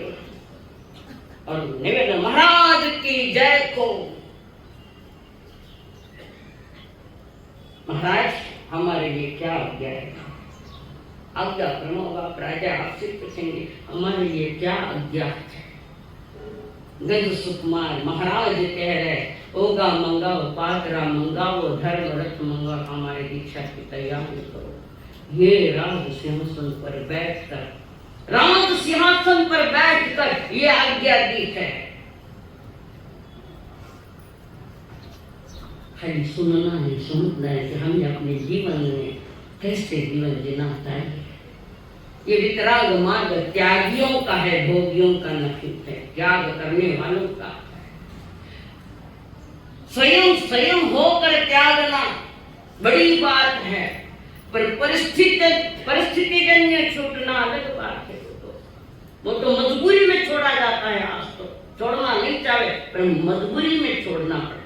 और निवेदन महाराज की जय को। महाराज हमारे लिए क्या आज्ञा है? आज्ञा प्रणव होगा, राजा आपसे पूछेंगे हमारे लिए क्या आज्ञा है। गज सुकुमार महाराज कह रहे होगा मंगाओ, पात्रा मंगाओ, धर्म रथ मंगाओ, हमारे दीक्षा की तैयारी करो। ये राज सिंहासन पर बैठकर, राज सिंहासन पर बैठकर ये आज्ञा दी है। खाली सुनना है, समझना है कि हमें अपने जीवन में कैसे जीवन जीना चाहिए। ये वितराग मार्ग त्यागियों का है, भोगियों का नहीं है, त्याग करने वालों का। स्वयं स्वयं होकर त्यागना बड़ी बात है, पर परिस्थितिजन्य छूटना अलग बात है। वो तो मजबूरी में छोड़ा जाता है। आज तो छोड़ना नहीं चाहे पर मजबूरी में छोड़ना पड़ता है।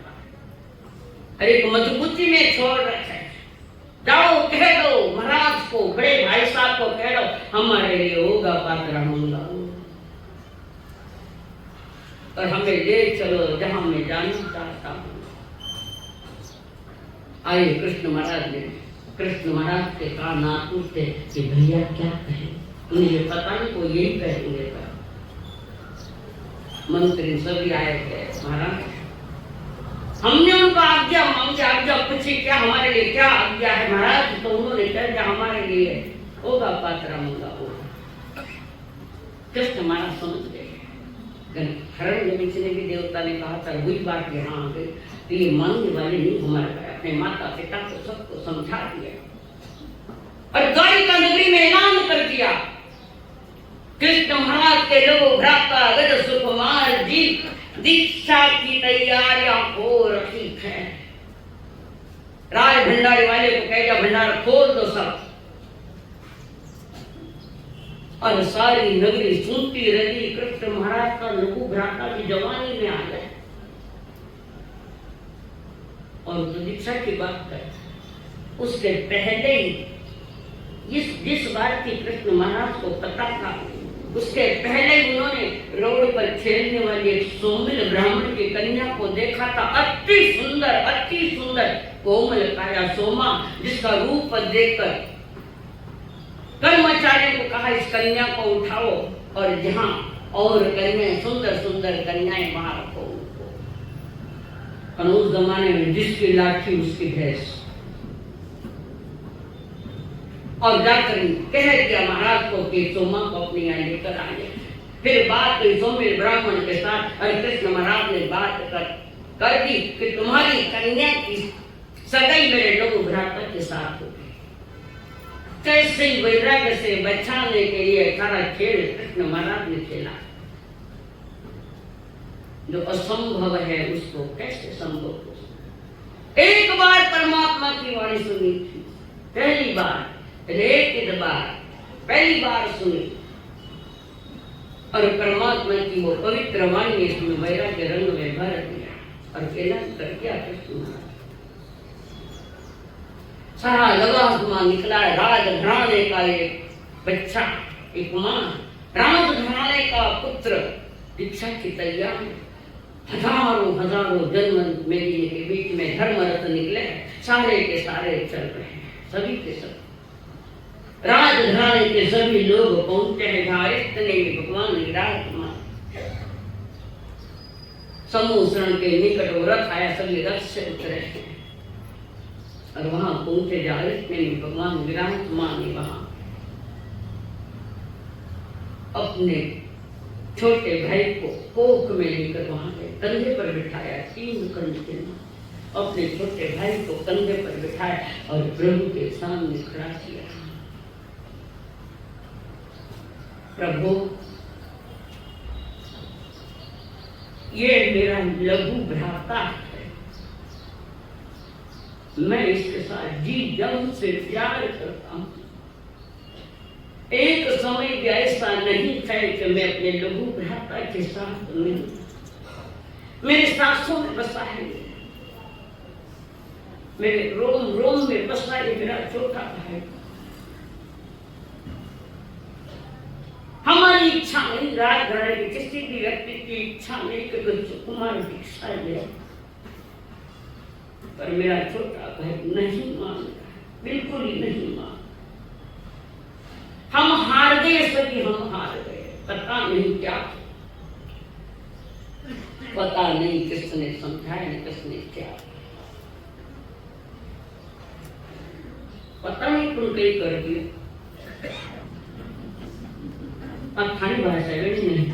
अरे एक मजबूती में छोड़ रखे, जाओ कह दो महाराज को, बड़े भाई साहब को कह दो हमारे लिए होगा पात्रा मंगाओ और हमें ले चलो जहां मैं जाना चाहता हूं। आइए कृष्ण महाराज के कान आतुर थे कि भैया क्या कहें, उन्हें ये पता नहीं वो यही कहेंगे। मंत्री सभी आए थे, महाराज हमने उनको आज्ञा मांगी, आज्ञा पूछी क्या हमारे लिए क्या आज्ञा है महाराज, तो उन्होंने कह दिया हमारे लिए होगा पात्रा मंगाओ। कृष्ण महाराज समझ गए। हरण ने भी देवता ने कहा था वही बात यहाँ आ गई, तो ये मांगने वाले नहीं हमारे पाया अपने माता पिता को सबको समझा दिया और द्वारिका नगरी में ऐलान कर दिया, कृष्ण महाराज के लोग भ्राता गज सुकुमार जी दीक्षा की तैयारियां हो रखी है। राज भंडारी वाले को कह दिया भंडार खोल दो सब, और सारी नगरी सुनती रही कृष्ण महाराज का लघु भ्राता की जवानी में आ गया। और तो दीक्षा की बात कर, उसके पहले ही जिस बात की कृष्ण महाराज को पता था, उसके पहले ही उन्होंने रोड पर खेलने वाली एक सोमिल ब्राह्मण की कन्या को देखा था। अति सुंदर कोमल काया सोमा, जिसका रूप देखकर कर्मचारियों को कहा इस कन्या को उठाओ और जहां और कन्याएं सुंदर कन्याएं वहां रखो उनको। और उस जमाने में जिसकी लाठी उसकी भैंस, और जाकर कह दिया महाराज को कि सोमा को अपनी यहाँ लेकर आए। फिर बात हुई सोमिल ब्राह्मण के साथ और कृष्ण महाराज ने बात कर दी कि तुम्हारी कन्या की सगाई मेरे लोग भ्राता के साथ होगी। कैसे वैराग्य से बचाने के लिए सारा खेल कृष्ण महाराज ने खेला। जो असंभव है उसको कैसे संभव हो। एक बार परमात्मा की वाणी सुनी थी, पहली बार पहली बार सुनी, और परमात्मा की वो पवित्र वाणी ने इसमें वैराग्य रंग में भर दिया और ऐलान कर दिया कृष्ण महाराज। सारा लगा निकला राज घराने का एक बच्चा, एक मां, राज घराने का पुत्र दीक्षा की तैयारी। हजारों जन्म मेरी के बीच में धर्मरथ निकले, सारे के सारे चल रहे हैं, सभी के सब राजघराने के सभी लोग पहुंचे हैं जहां इतने भगवान विराजमान। समूह शरण के निकट वो रथ आया, सभी रथ से उतरे हैं और वहां पहुंचे जहां इतने भगवान विराजमान। वहां अपने छोटे भाई को कोख में लेकर वहां गए, कंधे पर बिठाया, 3 कंधे अपने छोटे भाई को कंधे पर बिठाया और प्रभु के सामने खड़ा किया। प्रभु, ये मेरा लघु भ्राता है, मैं इसके साथ जी जान से प्यार करता हूं। एक समय भी ऐसा नहीं था कि मैं अपने लघु भ्राता के साथ नहीं, मेरे सांसों में बसा है, मेरे रोम रोम में बसा है मेरा छोटा भाई। हमारी इच्छा नहीं, राजघराने के किसी भी व्यक्ति की इच्छा नहीं कि सुकुमार दीक्षा ले, पर मेरा छोटा भाई नहीं मान रहा, बिल्कुल ही नहीं मान। हम हार गए, सभी हम हार गए। पता नहीं क्या, पता नहीं किसने समझाया, किसने क्या, पता नहीं तुम कहीं कर दिया। अब खानी भाषा है नहीं,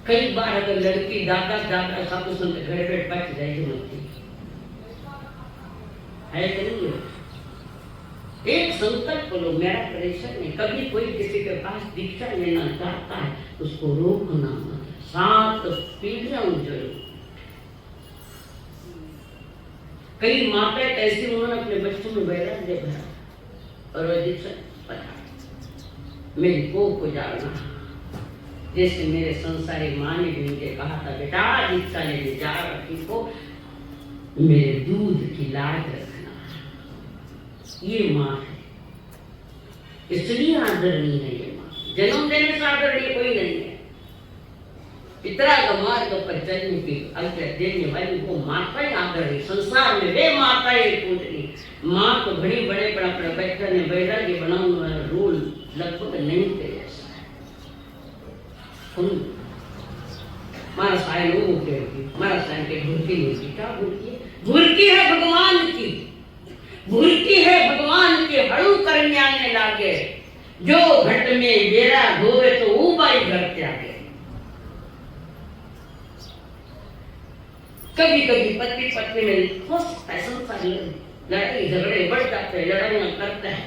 कई बार अगर लड़की दादा सब सुनते घर बैठ बैठ जाएगी मत है कि नहीं। एक संकल्प लो, मेरा परेशान नहीं, कभी कोई किसी के पास दीक्षा लेना चाहता है उसको रोकना मत, 7 पीढ़ियां जरूर। कई माता ऐसी उन्होंने अपने बच्चों में वैराग्य भरा और वह दीक्षा पढ़ा। मेरी को जाना, जैसे मेरे संसारी माँ ने भी मुझे कहा था, बेटा दीक्षा लेने जा रही को मेरे दूध की लाज रखना। ये माँ है, इसलिए आदरणीय है ये माँ, जन्म देने से आदरणीय कोई नहीं है। पितरा का मार्ग पर चलने की आज्ञा देने वाली वो माता ही आदरणीय। संसार में वे माता ही पूजनी। माँ तो बड़ी बड़े बड़ा बच्चा ने वैराग्य बनाने वाला रूल लगभग नहीं थे। मारा साय लोगों के मारा साय के भूरकी नहीं, क्या भूरकी है? भूरकी है भगवान की, भूरकी है भगवान के हड़ू करने लागे। जो घट में बेरा धोवे तो ऊबाई घर त्यागे। कभी कभी पति पत्नी में हो सकता है संसार लड़ाई झगड़े बढ़ जाते हैं, लड़ाइयां करते हैं।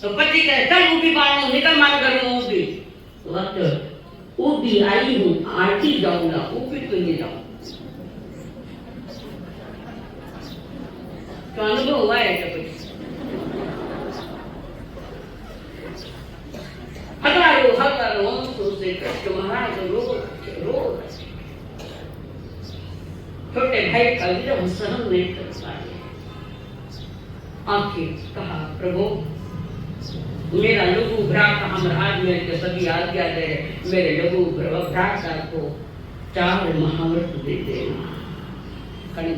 तो पति कहते चल ऊपी बाहर निकल मार घर में ऊपी, वक्त ऊपी आई हूँ आरती जाऊंगा, ऊपी तो नहीं जाऊंगा। तो अनुभव हुआ है क्या कुछ? हजारों वर्षों से कृष्ण महाराज रोज छोटे भाई का विरह सहन नहीं कर पाए। आखिर कहा प्रभु मेरा लघु भ्राता हमराज में के सभी आज्ञा दे, मेरे लघु भ्राता को 4 महाव्रत दे देना।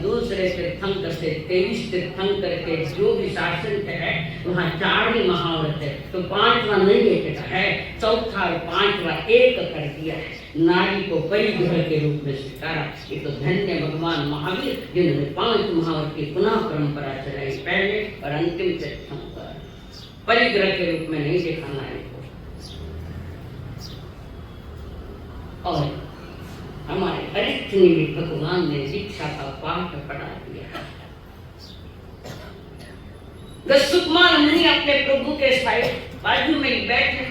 दूसरे तीर्थंकर से 23 तीर्थंकर के जो भी शासन है वहाँ 4 ही महाव्रत है, तो 5वां नहीं है, चौथा और 5वां एक कर दिया है। नारी को परिग्रह के रूप में स्वीकारा। ये तो धन्य भगवान महावीर जिन्होंने 5 महाव्रत की पुनः परंपरा चलाई, पहले और अंतिम तीर्थंकर। परिग्रह के रूप में नहीं देखा नारी को। और हमारे हरिश्चंद्र भी भगवान ने दीक्षा का पाठ पढ़ा दिया। सुकुमार मुनि अपने प्रभु के साइड बाजू में ही बैठे,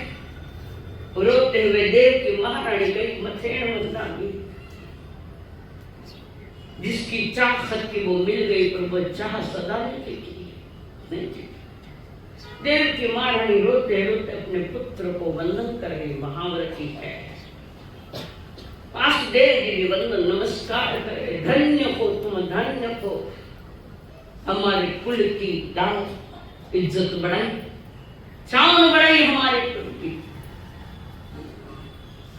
रोते हुए देव की महारानी गई मथेण वंदानी, जिसकी चाह थी वो मिल गई, पर वो चाह सदा नहीं थी। देव की महारानी रोते रोते अपने पुत्र को वंदन कर गई। महाव्रती है, वासुदेव जी भी वंदन नमस्कार करे। धन्य हो तुम, धन्य हो, हमारे कुल की दाद इज्जत बढ़ाई, शान बढ़ाई हमारे कुल की।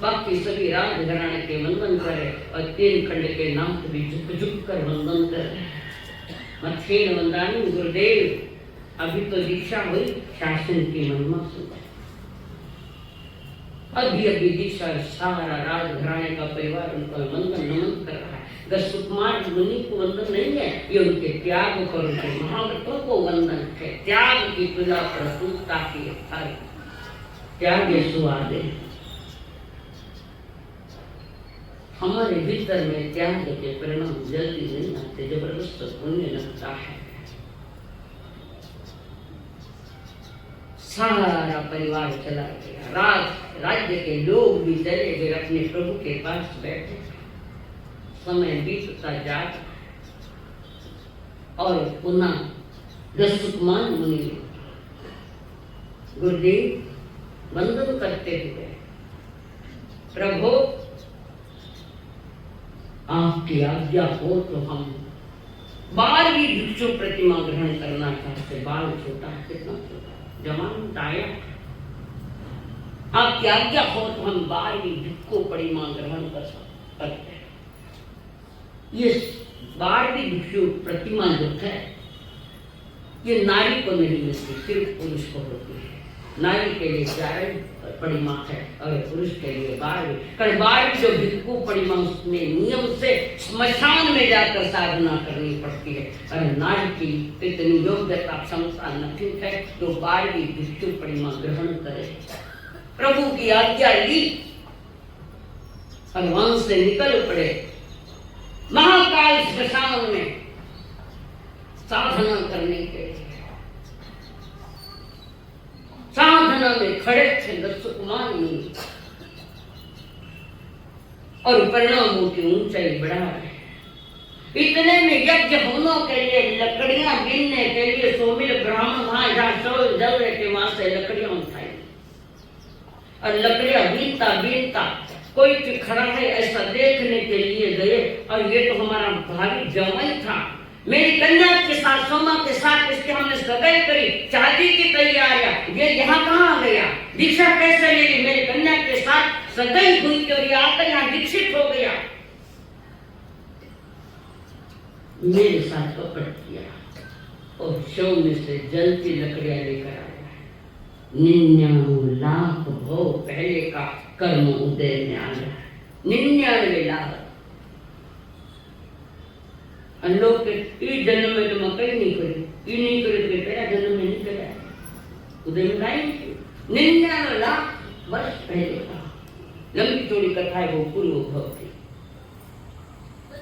बाकी सभी राजघराने के वंदन करे और 3 खंड के नाम भी झुक झुक कर वंदन करे। मथेण वंदानी गुरुदेव, अभी तो दीक्षा हुई, शासन की महिमा सुन। अभी अभी दीक्षा, सारा राजघराने का परिवार उनको वंदन नमन कर रहा है। सुकुमार मुनि को वंदन नहीं है, ये उनके त्याग को, उनके महाव्रतों को वंदन है। त्याग की तुला प्रस्तुतता की त्याग सुवाद है। हमारे भीतर में त्याग के परिणाम जल्दी नहीं आते, जबरदस्त पुण्य लगता है। सारा परिवार चला गया, राज्य के लोग भी चले गए, अपने प्रभु के पास बैठे। समय बीतता जाता और पुनः सुकुमार मुनि गुरुदेव वंदन करते हुए, प्रभु आपकी आज्ञा हो तो हम 12वीं भिक्षु प्रतिमा ग्रहण करना चाहते। बाल छोटा है, कितना छोटा, जवान आया। आपकी आज्ञा हो तो हम 12वीं भिक्षु प्रतिमा ग्रहण कर सकते हैं। ये 12वीं भिक्षु प्रतिमा जो है ये नारी को नहीं मिलती, सिर्फ पुरुष को होती है। नारी के लिए 11 परिमा है और पुरुष के लिए 12वीं। 12वीं जो भिक्षु परिमा उसमें नियम से स्मशान में जाकर साधना करनी पड़ती है। और नारी की इतनी योग्यता क्षमता नहीं है तो 12वीं भिक्षु परिमा ग्रहण करे। प्रभु की आज्ञा ली और वहां से निकल पड़े महाकाल स्मशान में साधना करने के लिए। साधना में खड़े थे सुकुमार मुनि और परिणामों की ऊंचाई बढ़ा रहे। इतने में यज्ञ भवनों के लिए लकड़ियां बीनने के लिए सोमिल ब्राह्मण वहां जहां सौ जल रहे थे वहां से लकड़ियां उठाई और लकड़ियां बीनता कोई खड़ा है ऐसा देखने के लिए गए। और ये तो हमारा भारी जमाई था, मेरी कन्या के साथ, सोमा के साथ इसके हमने सगाई करी, शादी की तैयारियां, ये यहाँ कहाँ आ गया, दीक्षा कैसे ले ली, मेरी कन्या के साथ सगाई हुई थी और ये आकर यहाँ दीक्षित हो गया, मेरे साथ कपट किया और शौर्य से जलती लकड़ियां लेकर आया। 99 लाख भव पहले का कर्म उदय में आ गया। 99 लाख लोग के जन्म में तो मकई नहीं करी, ये नहीं करे तो पहला जन्म में नहीं करा, उदय में गाय 99 लाख वर्ष पहले का। लंबी चौड़ी कथा है वो पूर्व भव थी।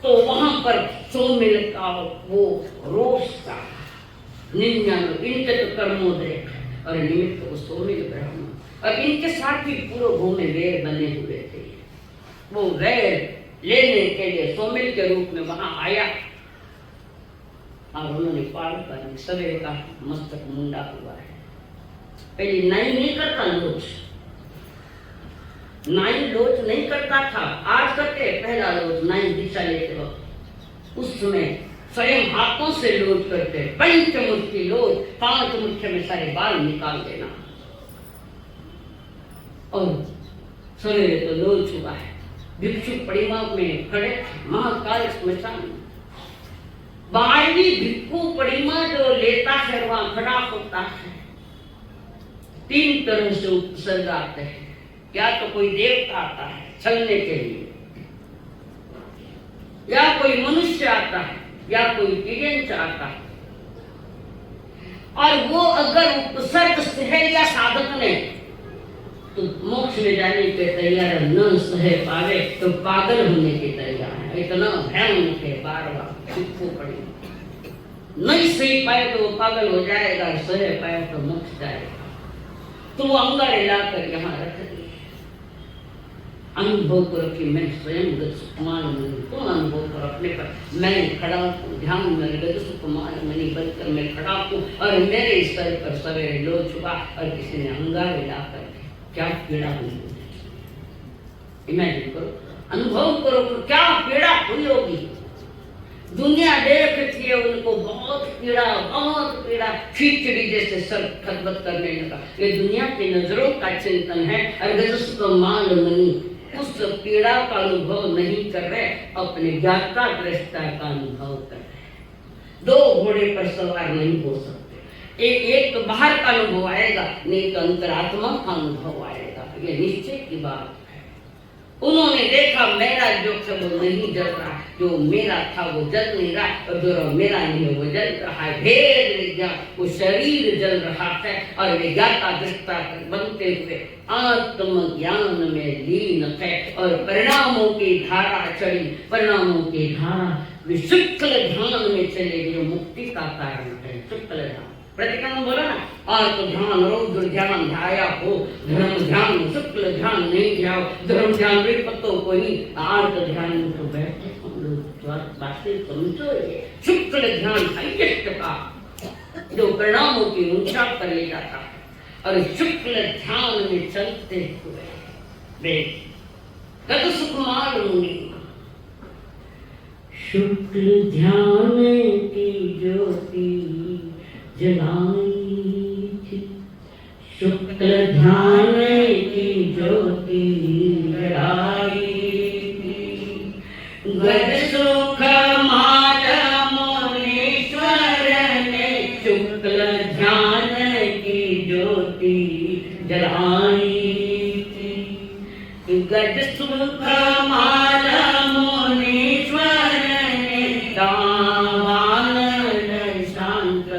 तो वहां पर सौमिल का वो रोष था, 99 इनके तो कर्मोदय और निमित्त वो सौमिल ब्राह्मण, और इनके साथ भी पूर्व भूमि वैर बने हुए थे। वो वैर लेने के लिए सौमिल के रूप में वहां आया और उन्होंने पाल कर सवेरे का मस्तक मुंडा हुआ है। पहले नाई नहीं करता लोच, नाई लोच नहीं करता था, आज करते पहला लोच नाई दीक्षा लेते वक्त, उस समय स्वयं हाथों से लोच करते, पंचमुखी लोच, 5 मुठ्ठी में सारे बाल निकाल देना। और सवेरे तो लोच हुआ है, भिक्षु परिमा में खड़े महाकाल श्मशान, 12वीं भिक्षु परिमा जो लेता है वहां खड़ा होता है। 3 तरह से उपसर्ग आते हैं, या तो कोई देवता आता है छलने के लिए, या कोई मनुष्य आता है, या कोई तिर्यंच आता है। और वो अगर उपसर्ग सह लिया साधक ने तो मोक्ष में जाने के तैयार, न सह पावे तो पागल होने के तैयार है। इतना भयानक है, बार-बार भिक्षु परिमा नहीं सही पाए तो वो पागल हो जाएगा, सह पाए तो मोक्ष जाएगा। तो वो अंगारे लाकर यहाँ रख दिए, अनुभव करो कि मैं स्वयं गत सुकुमार मणि, तुम अनुभव करो अपने पर, मैं खड़ा हूँ ध्यान में, गत सुकुमार मणि बनकर मैं खड़ा हूँ और मेरे सर पर सवेरे लोच हुआ और किसी ने अंगारे लाकर क्या पीड़ा हुई। इमेजिन करो, अनुभव करो कि क्या पीड़ा हुई होगी। दुनिया देखती है उनको बहुत पीड़ा, खिचड़ी जैसे सर खतबत करने लगा। ये दुनिया की नजरों का चिंतन है, अगर उसको मान मनी उस पीड़ा का अनुभव नहीं कर रहे, अपने ज्ञाता दृष्टा का अनुभव कर रहे। 2 घोड़े पर सवार नहीं हो सकते, एक तो बाहर का अनुभव आएगा, नहीं तो अंतरात्मा का अनुभव आएगा, ये निश्चय की बात है। उन्होंने देखा मेरा जो वो नहीं जल रहा, जो मेरा था वो जल नहीं रहा, और जो मेरा नहीं है वो जल रहा है। भेद विज्ञान, वो शरीर जल रहा है और वे ज्ञाता दृष्टा बनते हुए आत्म ज्ञान में लीन है। और परिणामों की धारा चढ़ी, परिणामों की धारा वे शुक्ल ध्यान में चले गए, मुक्ति का कारण है शुक्ल ध्यान। प्रतिक्रमण बोला ना, आत्म ध्यान रौद्र ध्यान ध्याया हो, धर्म ध्यान शुक्ल ध्यान नहीं जाओ, धर्म ध्यान विपत्तों को नहीं, आर्त ध्यान में तो बैठे हम लोग बातें समझो। शुक्ल ध्यान हाईएस्ट का जो परिणामों की ऊंचा कर ले जाता है, और शुक्ल ध्यान में चलते हुए वे गत सुकुमार मुनि शुक्ल ध्यान की ज्योति जलाई थी, शुक्ल ध्यान की ज्योति जलाई थी। गज सुख माल मुनीश्वर ने शुक्ल ध्यान की ज्योति जलाई थी। गज सुख माल मुनीश्वर ने दावान शांत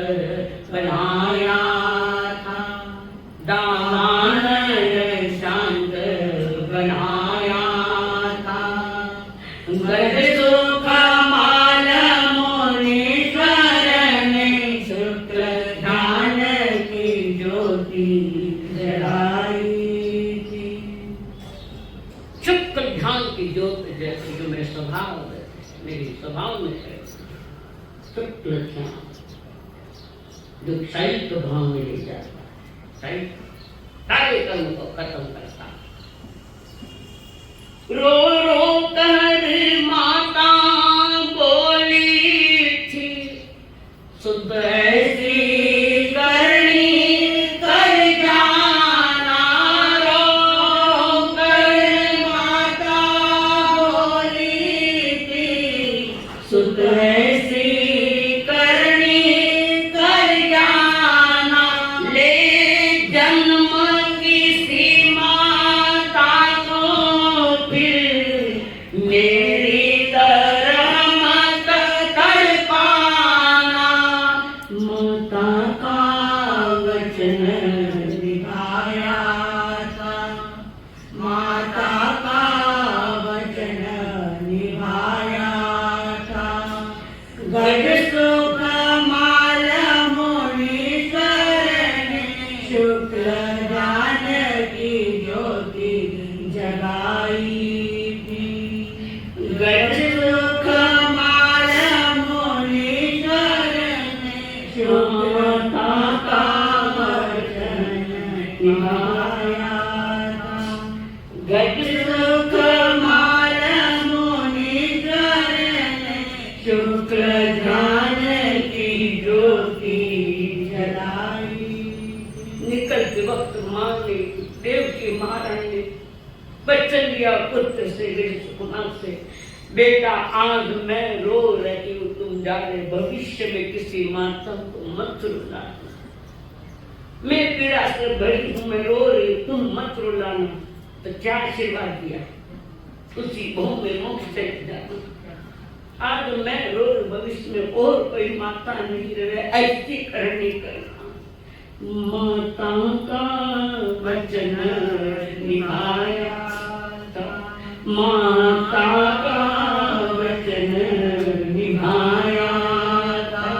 बनाया था, दावान शांत बनाया था। गज सुख माल मुनीश्वर ने शुक्ल ध्यान की ज्योति जलाई थी। शुक्ल ध्यान की ज्योति जैसे जो मेरे स्वभाव मेरी स्वभाव में है, शुक्ल ध्यान जो साहित्य भाव में ले जाता है, साहित्य सारे कर्म को खत्म करता है। रो रो कर माता बोली थी, शुद्ध ऐसी करनी कर जाना। रो कर माता बोली थी, शुद्ध ऐसी लिया पुत्र से कुमार से, बेटा आज मैं रो रही हूँ, तुम जाने भविष्य में किसी माता को मत रुलाना, मैं पीड़ा से भरी हूँ, मैं रो रही हूँ, तुम मत रुलाना। तो क्या आशीर्वाद दिया, उसी भूमि में मोक्ष से जाना। आज मैं रो भविष्य में और कोई माता नहीं रहे, ऐसी करनी करना। माता का वचन निभाया था, माता का वचन निभाया था,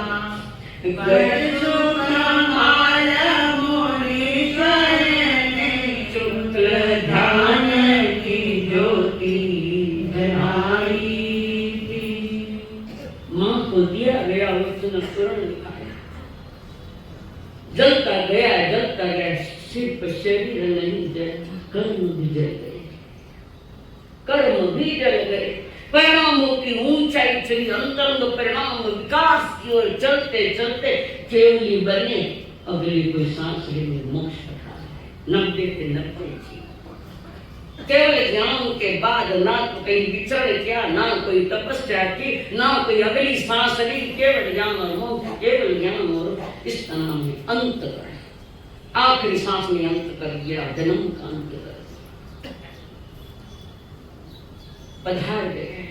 शुक्ल ध्यान की ज्योति जलाई थी। माँ को दिया गया वचन पूर्ण निभाया, जलता गया, सिर्फ शरीर नहीं जल, कर्म भी जल गए, कर्म भी जल गए। परिणामों की ऊंचाई चली, अंतरंग परिणाम विकास की ओर चलते चलते केवली बने, अगली कोई सांस लेने मोक्ष पठा है। 90 के 90 जी केवल ज्ञान के बाद ना तो कहीं विचरण किया, ना कोई तपस्या की, ना कोई अगली सांस ली, केवल ज्ञान और मोक्ष, केवल ज्ञान और इस नाम में अंत कर, आखिरी सांस में अंत कर दिया, जन्म का अंत कर पधार गए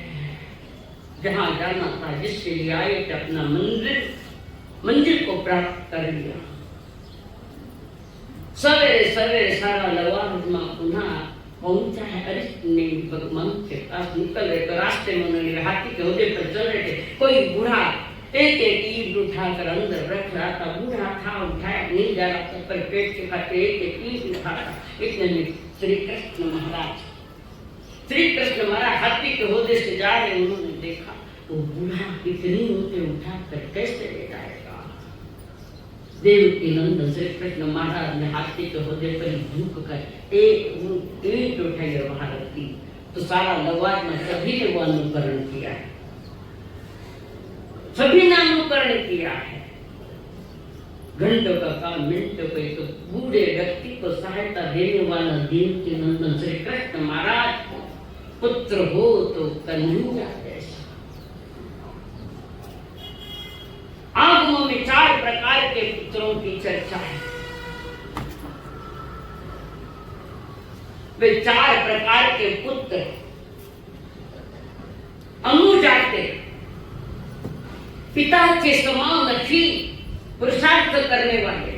जहां जाना था, जिसके लिए आए थे, अपना मंजिल को प्राप्त कर लिया। सवेरे सवेरे सारा लवारिमा पुनः पहुंचा है। अरिष्ट ने भगवान के पास निकल रहे तो रास्ते में उन्होंने हाथी के ओहदे पर चल रहे थे, कोई बूढ़ा एक ईंट उठाकर अंदर रख रहा था। बूढ़ा था, उठाया नहीं जा रहा था, पर पेट के खाते एक ईंट उठाया। इतने में श्री कृष्ण महाराज हाथी के ओहदे से जा रहे, उन्होंने देखा वो बूढ़ा इतनी ऊंचे उठाकर कैसे ले जाएगा। देवकी नंदन श्री कृष्ण महाराज ने हाथी के ओहदे पर झुक कर एक ईंट उठाई और वहां रख दी। तो सारा लवाज में सभी ने वो अनुकरण किया है, सभी ने अनुकरण किया है। घंटों का काम मिनटों को, एक बूढ़े व्यक्ति को सहायता देने वाला देवकी नंदन श्री कृष्ण महाराज, पुत्र हो तो कन्हैया जैसा। आगमों में 4 प्रकार के पुत्रों की चर्चा है। वे 4 प्रकार के पुत्र अनुजाते, पिता के समान ही पुरुषार्थ करने वाले,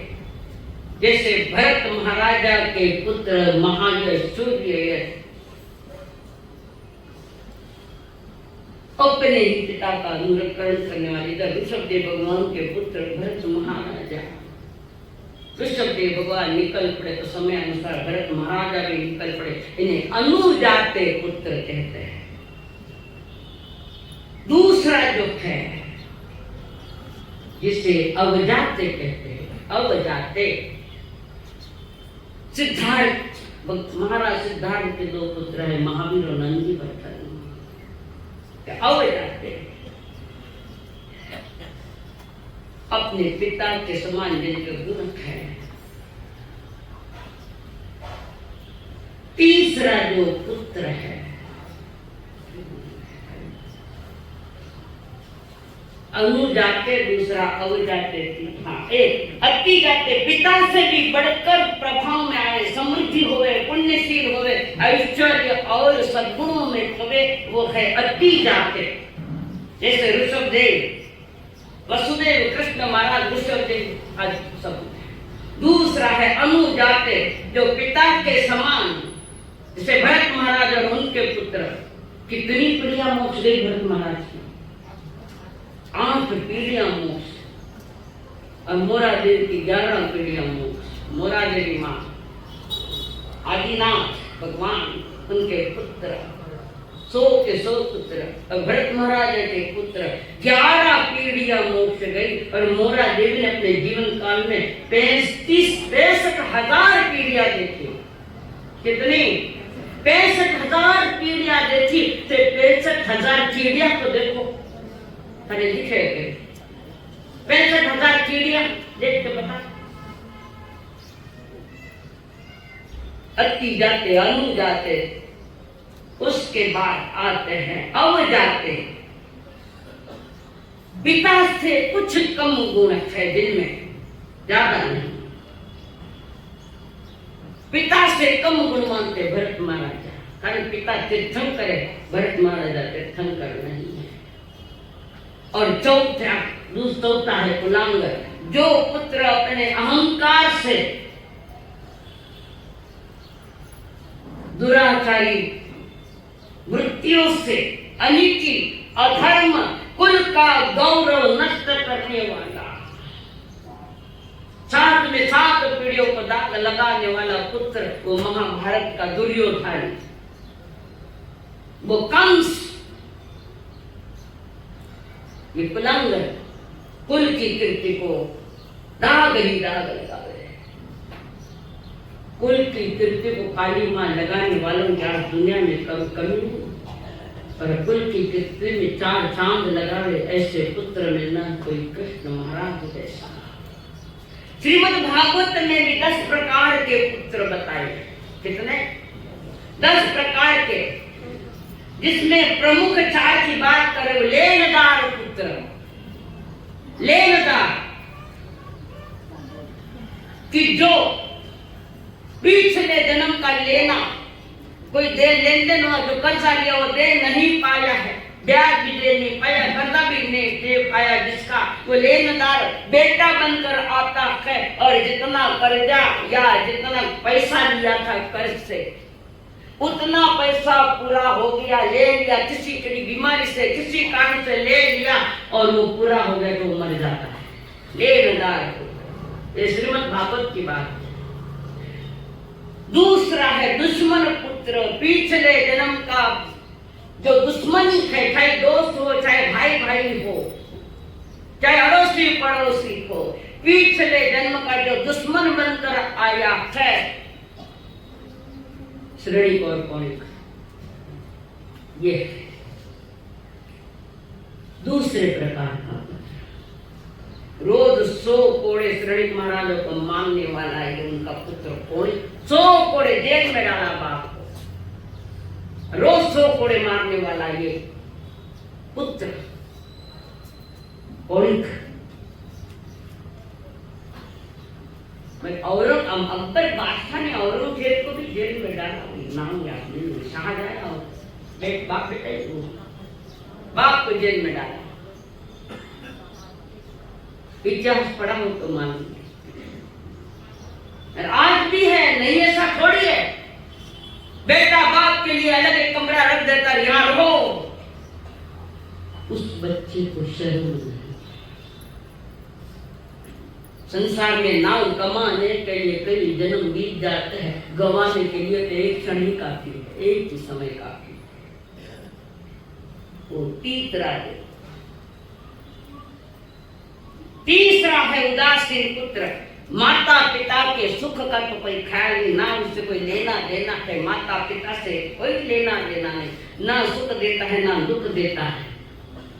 जैसे भरत महाराजा के पुत्र महायश सूर्ययश अपने ही पिता का अनुकरण करने वाले। इधर ऋषभदेव भगवान के पुत्र भरत महाराजा, ऋषभदेव भगवान निकल पड़े तो समय अनुसार भरत महाराजा भी निकल पड़े। इन्हें अनुजाते पुत्र कहते हैं। दूसरा जो है जिसे अवजाते कहते हैं, अवजाते सिद्धार्थ, महाराज सिद्धार्थ के 2 पुत्र हैं, महावीर और नंदी वर्धन। अवजाते अपने पिता के समान जिनके गुण है। तीसरा जो पुत्र है अनुजाते, दूसरा अवजाते। एक अति जाते, पिता से भी बढ़कर प्रभाव में आए, समृद्धि होवे, पुण्यशील होवे, ऐश्वर्य और सद्गुणों में होवे, वो है अति जाते। जैसे ऋषभदेव, वसुदेव कृष्ण महाराज, ऋषभदेव आज सब। दूसरा है अनुजाते, जो पिता के समान, जैसे भरत महाराज और उनके पुत्र। कितनी प्रिया मोक्ष गई भरत महाराज की, 8 पीढ़ियां मोक्ष, और मोरा देव की 11 पीढ़ियां मोक्ष। मोरा देवी माँ, आदिनाथ भगवान, उनके पुत्र 100 के 100 पुत्र, और भरत महाराज के पुत्र 11 पीढ़ियां मोक्ष गई। और मोरा देवी ने अपने जीवन काल में 65 हजार पीढ़ियां देखी। कितनी? 65,000 पीढ़ियां देखी। 65,000 चिड़िया तो देखो, अरे दिखे 65,000 चिड़िया देख के बता। अति जाते, अनु जाते, उसके बाद आते हैं अब जाते हैं। पिता से कुछ कम गुण है दिल में, ज्यादा नहीं। पिता से कम गुण मानते भरत महाराजा, कारण पिता तीर्थंकर है, भरत महाराजा तीर्थंकर नहीं है। और चौथा है कुलांगर, जो पुत्र अपने अहंकार से दुराचारी वृत्तियों से अनीति, अधर्म, कुल का गौरव नष्ट करने वाला, साथ में 7 पीढ़ियों को दाग लगाने वाला पुत्र, वो महाभारत का दुर्योधन, वो कंस, ये कुलांगर कुल की कीर्ति को दाग ही दाग लगा रहे। कुल की कीर्ति को काली मां लगाने वालों की आज दुनिया में कमी नहीं, पर कुल की कीर्ति में 4 चांद लगा रहे ऐसे पुत्र मिलना कोई कृष्ण महाराज जैसा। श्रीमद् भागवत में भी 10 प्रकार के पुत्र बताए। कितने? 10 प्रकार के, जिसमें प्रमुख 4 की बात करें। लेनदार पुत्र, लेनदार कि जो पिछले जन्म का लेना, कोई दे लेन देन हुआ, जो कर्जा लिया वो दे नहीं पाया है, ब्याज भी दे नहीं पाया, कर्जा भी नहीं दे पाया, जिसका वो लेनदार बेटा बनकर आता है। और जितना कर्जा या जितना पैसा लिया था कर्ज से, उतना पैसा पूरा हो गया, ले लिया, किसी की बीमारी से, किसी कारण से ले लिया और वो पूरा हो गया तो वो मर जाता है। लेनदार, ये श्रीमद् भागवत की बात है। दूसरा है दुश्मन पुत्र, पिछले जन्म का जो दुश्मनी है, चाहे दोस्त हो, चाहे भाई भाई हो, चाहे अड़ोसी पड़ोसी हो, पिछले जन्म का जो दुश्मन बनकर आया है, श्रेणी और कौनिक, ये दूसरे प्रकार का रोज 100 कोड़े श्रेणी महाराजों को मानने वाला है उनका पुत्र कौनिक। 100 कोड़े जेल में डाला बाप को, रोज 100 कोड़े मारने वाला ये पुत्र कौनिक। मैं अकबर बादशाह ने औरंगजेब को भी जेल में डाला, नाम याद नहीं, शाहजहां और बाप बेटे बाप को जेल में डाला। इतिहास पढ़ा हो तो मालूम। आज भी है, नहीं ऐसा थोड़ी है। बेटा बाप के लिए अलग एक कमरा रख देता, यहाँ रहो, उस बच्चे को शर्म नहीं। संसार में नाव कमाने के लिए कई जन्म बीत जाते हैं, गंवाने के लिए तो एक क्षण ही काफी है, एक ही समय काफी है। वो तीसरा है उदासीन पुत्र, माता पिता के सुख का तो कोई ख्याल नहीं, ना उससे कोई लेना देना है। माता पिता से कोई लेना देना नहीं, ना सुख देता है ना दुख देता है।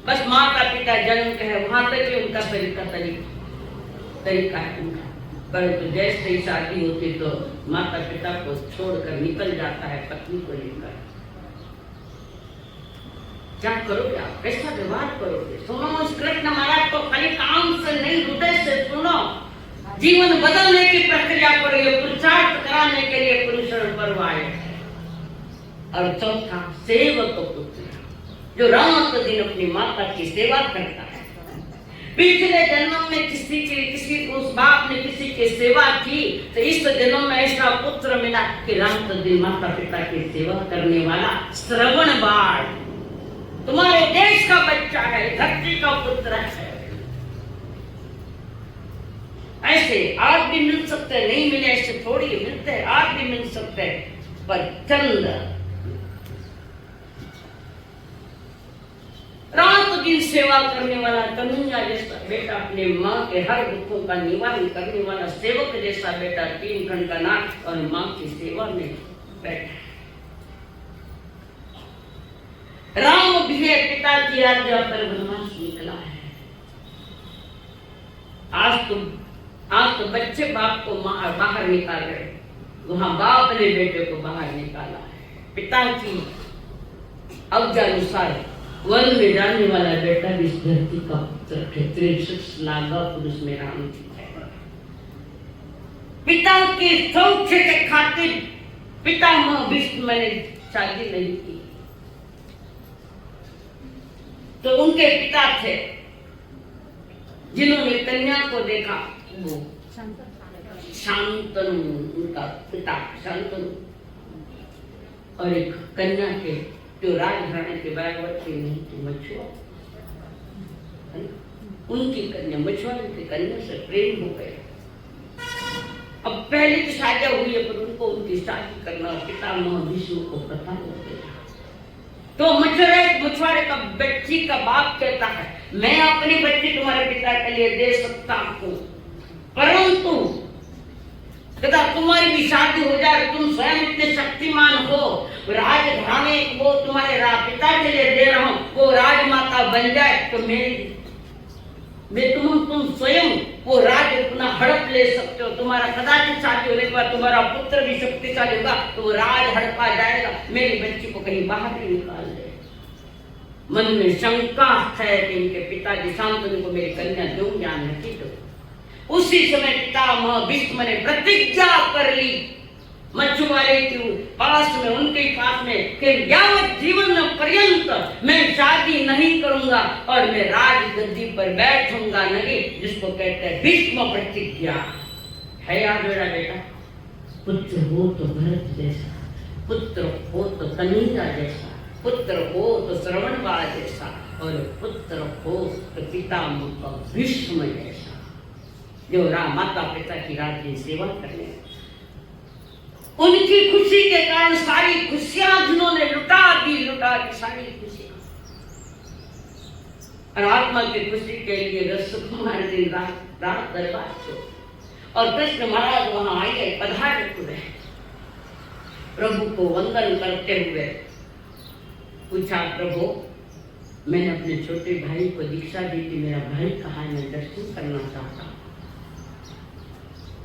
बस माता पिता जन्म के है वहां तक ही उनका तरीका है उनका। परंतु जैसे ही शादी होती तो माता पिता को छोड़कर निकल जाता है पत्नी को लेकर। क्या करोगे आप, कैसा व्यवहार करोगे? सुनो उस कृष्ण महाराज को खाली काम से नहीं, हृदय से सुनो। जीवन बदलने की प्रक्रिया पर ये पुरुषार्थ कराने के लिए पुरुषार्थ पर्व आए। और चौथा सेवक पुत्र, जो रात दिन अपनी माता की सेवा करता है। पिछले जन्म में किसी उस बाप ने किसी की सेवा की तो इस जन्म में ऐसा पुत्र मिला कि रात दिन माता पिता की सेवा करने वाला श्रवण बाण, तुम्हारे देश का बच्चा है, धरती का पुत्र है। ऐसे आज भी मिल सकते हैं, नहीं मिले ऐसे थोड़ी मिलते हैं, आज भी मिल सकते हैं। पर चंद रात दिन सेवा करने वाला, कन्हैया जैसा बेटा, अपने माँ के हर दुखों का निवारण करने वाला सेवक जैसा बेटा, 3 घंटा नाच और माँ की सेवा में बैठा। राम भी पिता की आज्ञा पर वनवास निकला है। आज तो बच्चे बाप को बाहर निकाल रहे, वहां बाप ने बेटे को बाहर निकाला है। पिता की अनुसार वन में जाने वाला बेटा भी इस धरती का पुत्र है। 63 नागा पुरुष में राम जी है। पिता के सौख्य के खातिर पितामह भीष्म ने शादी नहीं की, तो उनके पिता थे जिन्होंने कन्या को देखा, वो शांतनु, उनका पिता शांतनु, और एक कन्या के जो राजघराने के बैगवती नहीं थी, मछुआ, उनकी कन्या, मछुआरे की कन्या से प्रेम हो गया। अब पहले तो शादी हुई है, पर उनको उनकी शादी करना पितामह भीष्म को पता हो गया। तो मछुआरे का बच्ची का बाप कहता है, मैं अपनी बच्ची तुम्हारे पिता के लिए दे सकता हूँ, परंतु तथा तुम्हारी भी शादी हो जाए, तुम स्वयं इतने शक्तिमान हो, राजघराने वो तुम्हारे पिता के लिए दे रहा हूँ, वो राजमाता बन जाए, तो मैं तुम स्वयं वो राज अपना हड़प ले सकते हो। तुम्हारा कदाचित शादी होने के बाद तुम्हारा पुत्र भी शक्तिशाली होगा, तो वो राज हड़पा जाएगा, मेरी बच्ची को कहीं बाहर नहीं निकाल दे। मन में शंका है कि इनके पिताजी शांतनु को मेरी कन्या दूंगा या नहीं दो। उसी समय पितामह भीष्म ने प्रतिज्ञा कर ली मछुआरे के पास में, उनके पास में, कि यावत जीवन पर्यंत मैं शादी नहीं करूंगा और मैं राजगद्दी पर बैठूंगा नहीं, जिसको कहते हैं भीष्म प्रतिज्ञा। है याद मेरा बेटा? पुत्र हो तो भरत जैसा, पुत्र हो तो कन्हैया जैसा, पुत्र हो तो श्रवणबाण जैसा, और पुत्र हो तो पितामह भीष्म जैसा, जो माता पिता की राज्य सेवा करने। उनकी खुशी के कारण सारी खुशियां जिन्होंने लुटा दी सारी खुशियां, और आत्मा की खुशी के लिए रसकुमार दिन रात दरबार से, और कृष्ण महाराज वहां आए गए, पधारे हुए, प्रभु को वंदन करते हुए पूछा, प्रभु मैंने अपने छोटे भाई को दीक्षा दी थी, मेरा भाई कहाँ है, मैं दर्शन करना चाहता हूँ।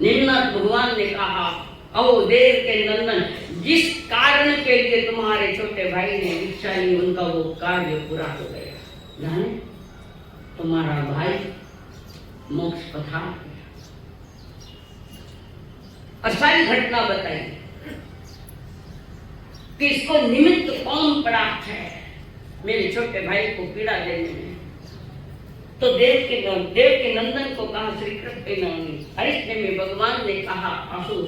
निम्नाथ भगवान ने कहा, ओ देव के नंदन, जिस कारण के लिए तुम्हारे छोटे भाई ने दीक्षा ली, उनका वो कार्य पूरा हो गया। जाने तुम्हारा भाई मोक्ष पधार गया। और सारी घटना बताई कि इसको निमित्त कौन पड़ा है मेरे छोटे भाई को पीड़ा देने में। तो देव के नंदन को कहा श्री कृष्ण हरिष्ण में भगवान ने कहा, असुर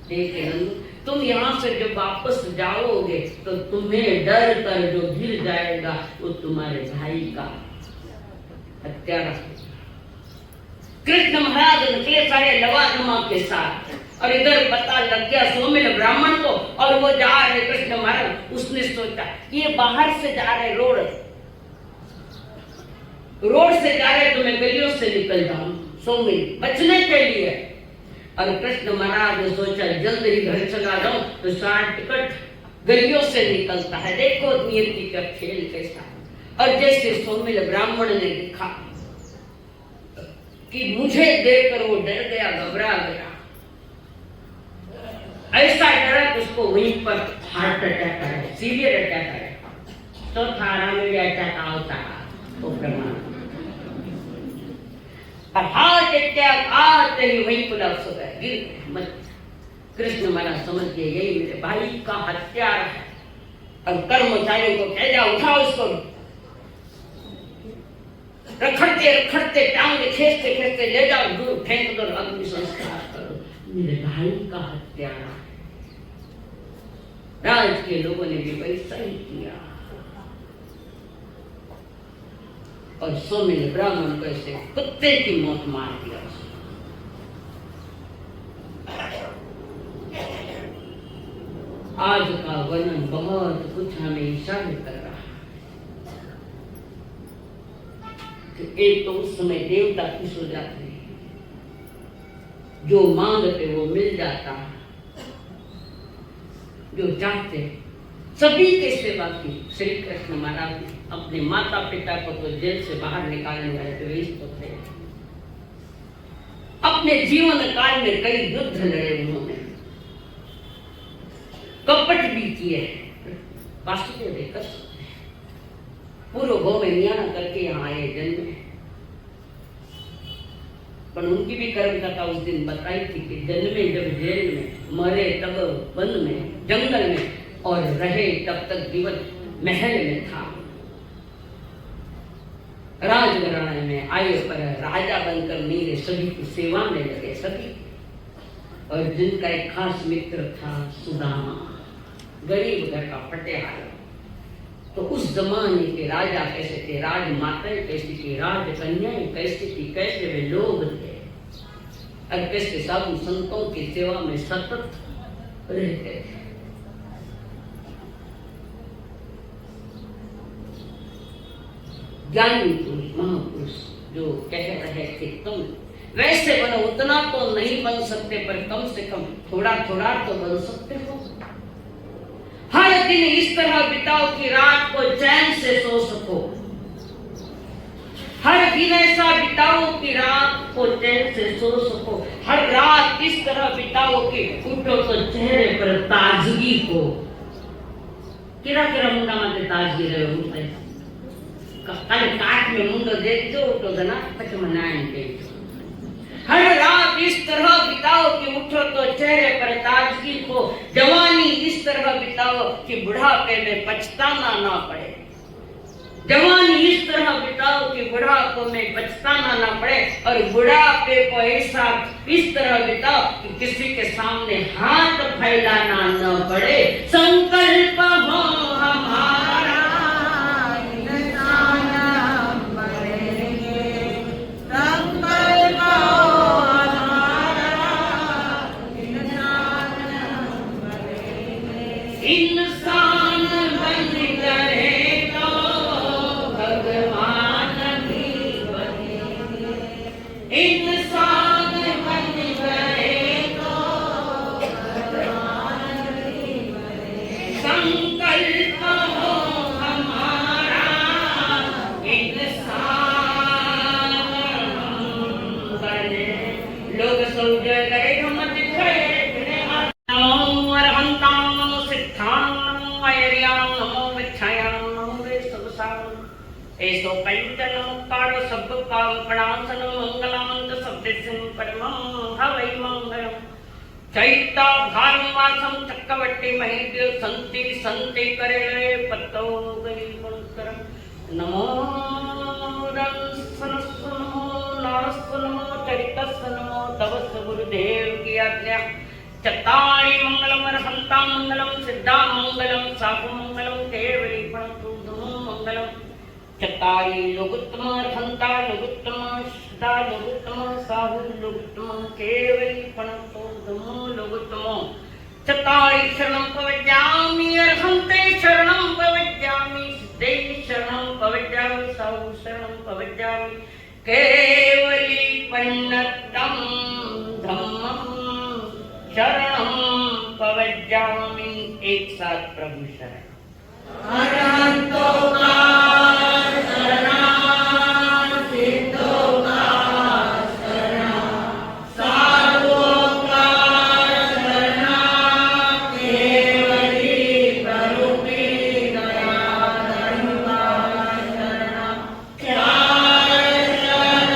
देव के नंदन, तुम यहाँ से जब वापस जाओगे तो तुम्हें डर कर जो गिर जाएगा वो तुम्हारे भाई का हत्यारा। कृष्ण महाराज निकले सारे लवाजमा के साथ, और इधर पता लग गया सोमिल ब्राह्मण को, और वो जा रहे कृष्ण महाराज। उसने सोचा ये बाहर से जा रहे, रोड से जा रहे, तो मैं गलियों से निकल जाऊं सोमिल बचने के लिए। और कृष्ण महाराज ने सोचा जल्द ही घर चला जाऊं, तो शॉर्टकट गलियों से निकलता है। देखो नियति का खेल कैसा। और जैसे सोमिल ब्राह्मण ने देखा कि मुझे देखकर वो डर गया, घबरा गया, ऐसा डरा कि उसको वहीं पर हार्ट अटैक आया, सीवियर अटैक आया। तो थाना में भी अटैक होता तो प्रमाण, और हार्ट अटैक आते ही वहीं कोलैप्स हो गया, गिर मत। कृष्ण महाराज समझ गए यही मेरे भाई का हत्यारा है, और कर्मचारियों को कह दिया उठाओ इसको। रखड़ते टांगे खींचते ले जाओ, दूर फेंक दो, अग्नि संस्कार करो। मेरे भाई का हत्यारा है। राज के लोगों ने भी वैसा ही किया, और सोमिल ब्राह्मण को ऐसे कुत्ते की मौत मार दिया। आज का वर्णन बहुत कुछ हमें इशारे कर रहा है कि एक तो उस समय देवता खुश हो जाते हैं, जो मांगते वो मिल जाता है, जो चाहते सभी के सेवा की। श्री कृष्ण महाराज अपने माता पिता को तो जेल से बाहर निकालने वाले तो थे, अपने जीवन काल में कई युद्ध लड़े, उन्होंने कपट भी किए, वासुदेव कर सकते हैं। पूर्व गौ में नियाना करके यहाँ आए जन्मे, पर उनकी भी कर्म कथा उस दिन बताई थी कि जन्मे जब जेल में, मरे तब वन में, जंगल में, और रहे तब तक जीवन महल में था। राजघराने में आए पर राजा बनकर मेरे सभी की सेवा में लगे सभी। और जिनका एक खास मित्र था सुदामा, गरीब घर का फटेहाल। तो उस जमाने के राजा कैसे थे, राजमाताएं कैसी थी, राजकन्याएं कैसी थी, कैसे वे लोग थे, और कैसे साधु संतों की सेवा में सतत रहते थे। ज्ञानी पुरुष, महापुरुष जो कह रहे थे तुम वैसे बनो, उतना तो नहीं बन सकते पर कम से कम थोड़ा थोड़ा तो बन सकते हो। हर दिन इस तरह बिताओ कि रात को चैन से सो सको। हर दिन ऐसा बिताओ कि रात को चैन से सो सको। हर रात इस तरह बिताओ कि उठो तो चेहरे पर ताजगी हो। किरा किरा मुंडा माते ताजगी रहे उठे। कल काट में मुंडो देख जो उठो जना पच मनाएं के। हर रात इस तरह बिताओ कि उठो तो चेहरे पर ताजगी हो। जवानी इस तरह बिताओ कि बुढ़ापे में पछताना ना पड़े। जवानी इस तरह बिताओ कि बुढ़ापे में पछताना ना पड़े। और बुढ़ापे को ऐसा इस तरह बिताओ कि किसी के सामने हाथ फैलाना न पड़े। संकल्प हो हमारा इंसान बन गए तो भगवान भी बनेंगे। इंसान बन गए तो भगवान भी बनेंगे। संकल्प हो हमारा इंसान बने। लोग सोच गए हम दिखाए ऐसो पंचन मुक्तारो सब काम प्रणासन मंगलामंत शब्द सिंह परमं हवै मंगलम। चैता भारवासम चक्रवर्ती महेन्द्र संति संति करे पत्तो गई मंत्रम। नमो रंसनस्व नमो नारस्व नमो चरितस्व नमो तवस्व गुरुदेव की आज्ञा। चत्तारि मंगलम अर्हंता मंगलम सिद्धा मंगलम साहु मंगलम केवली प्रणतु मंगलम। चत्तारि लोकोत्तम अर्हंता लोकोत्तम सिद्धा लोकोत्तम साहु लोकोत्तम केवली प्रणतु लोकोत्तम। चत्तारि शरणं प्रवज्यामि अर्हन्ते शरणं प्रवज्यामि सिद्धे शरणं प्रवज्यामि साहु शरणं प्रवज्यामि केवली प्रणतं धम्मं शरणं प्रवज्यामि। एक साथ प्रभु शरण। अनंतो का शरण, सिद्धों का शरण, साधुओं का शरण, केवली स्वरूपी दया धर्म का शरण। चार शरण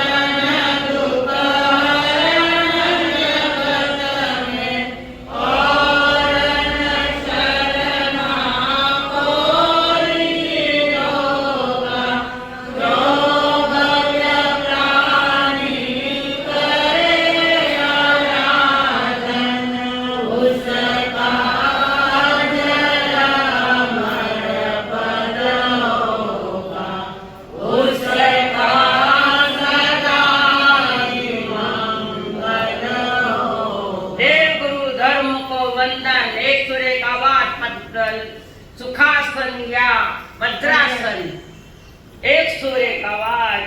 दुख सुखासन या वज्रासन। एक सूर्य का वार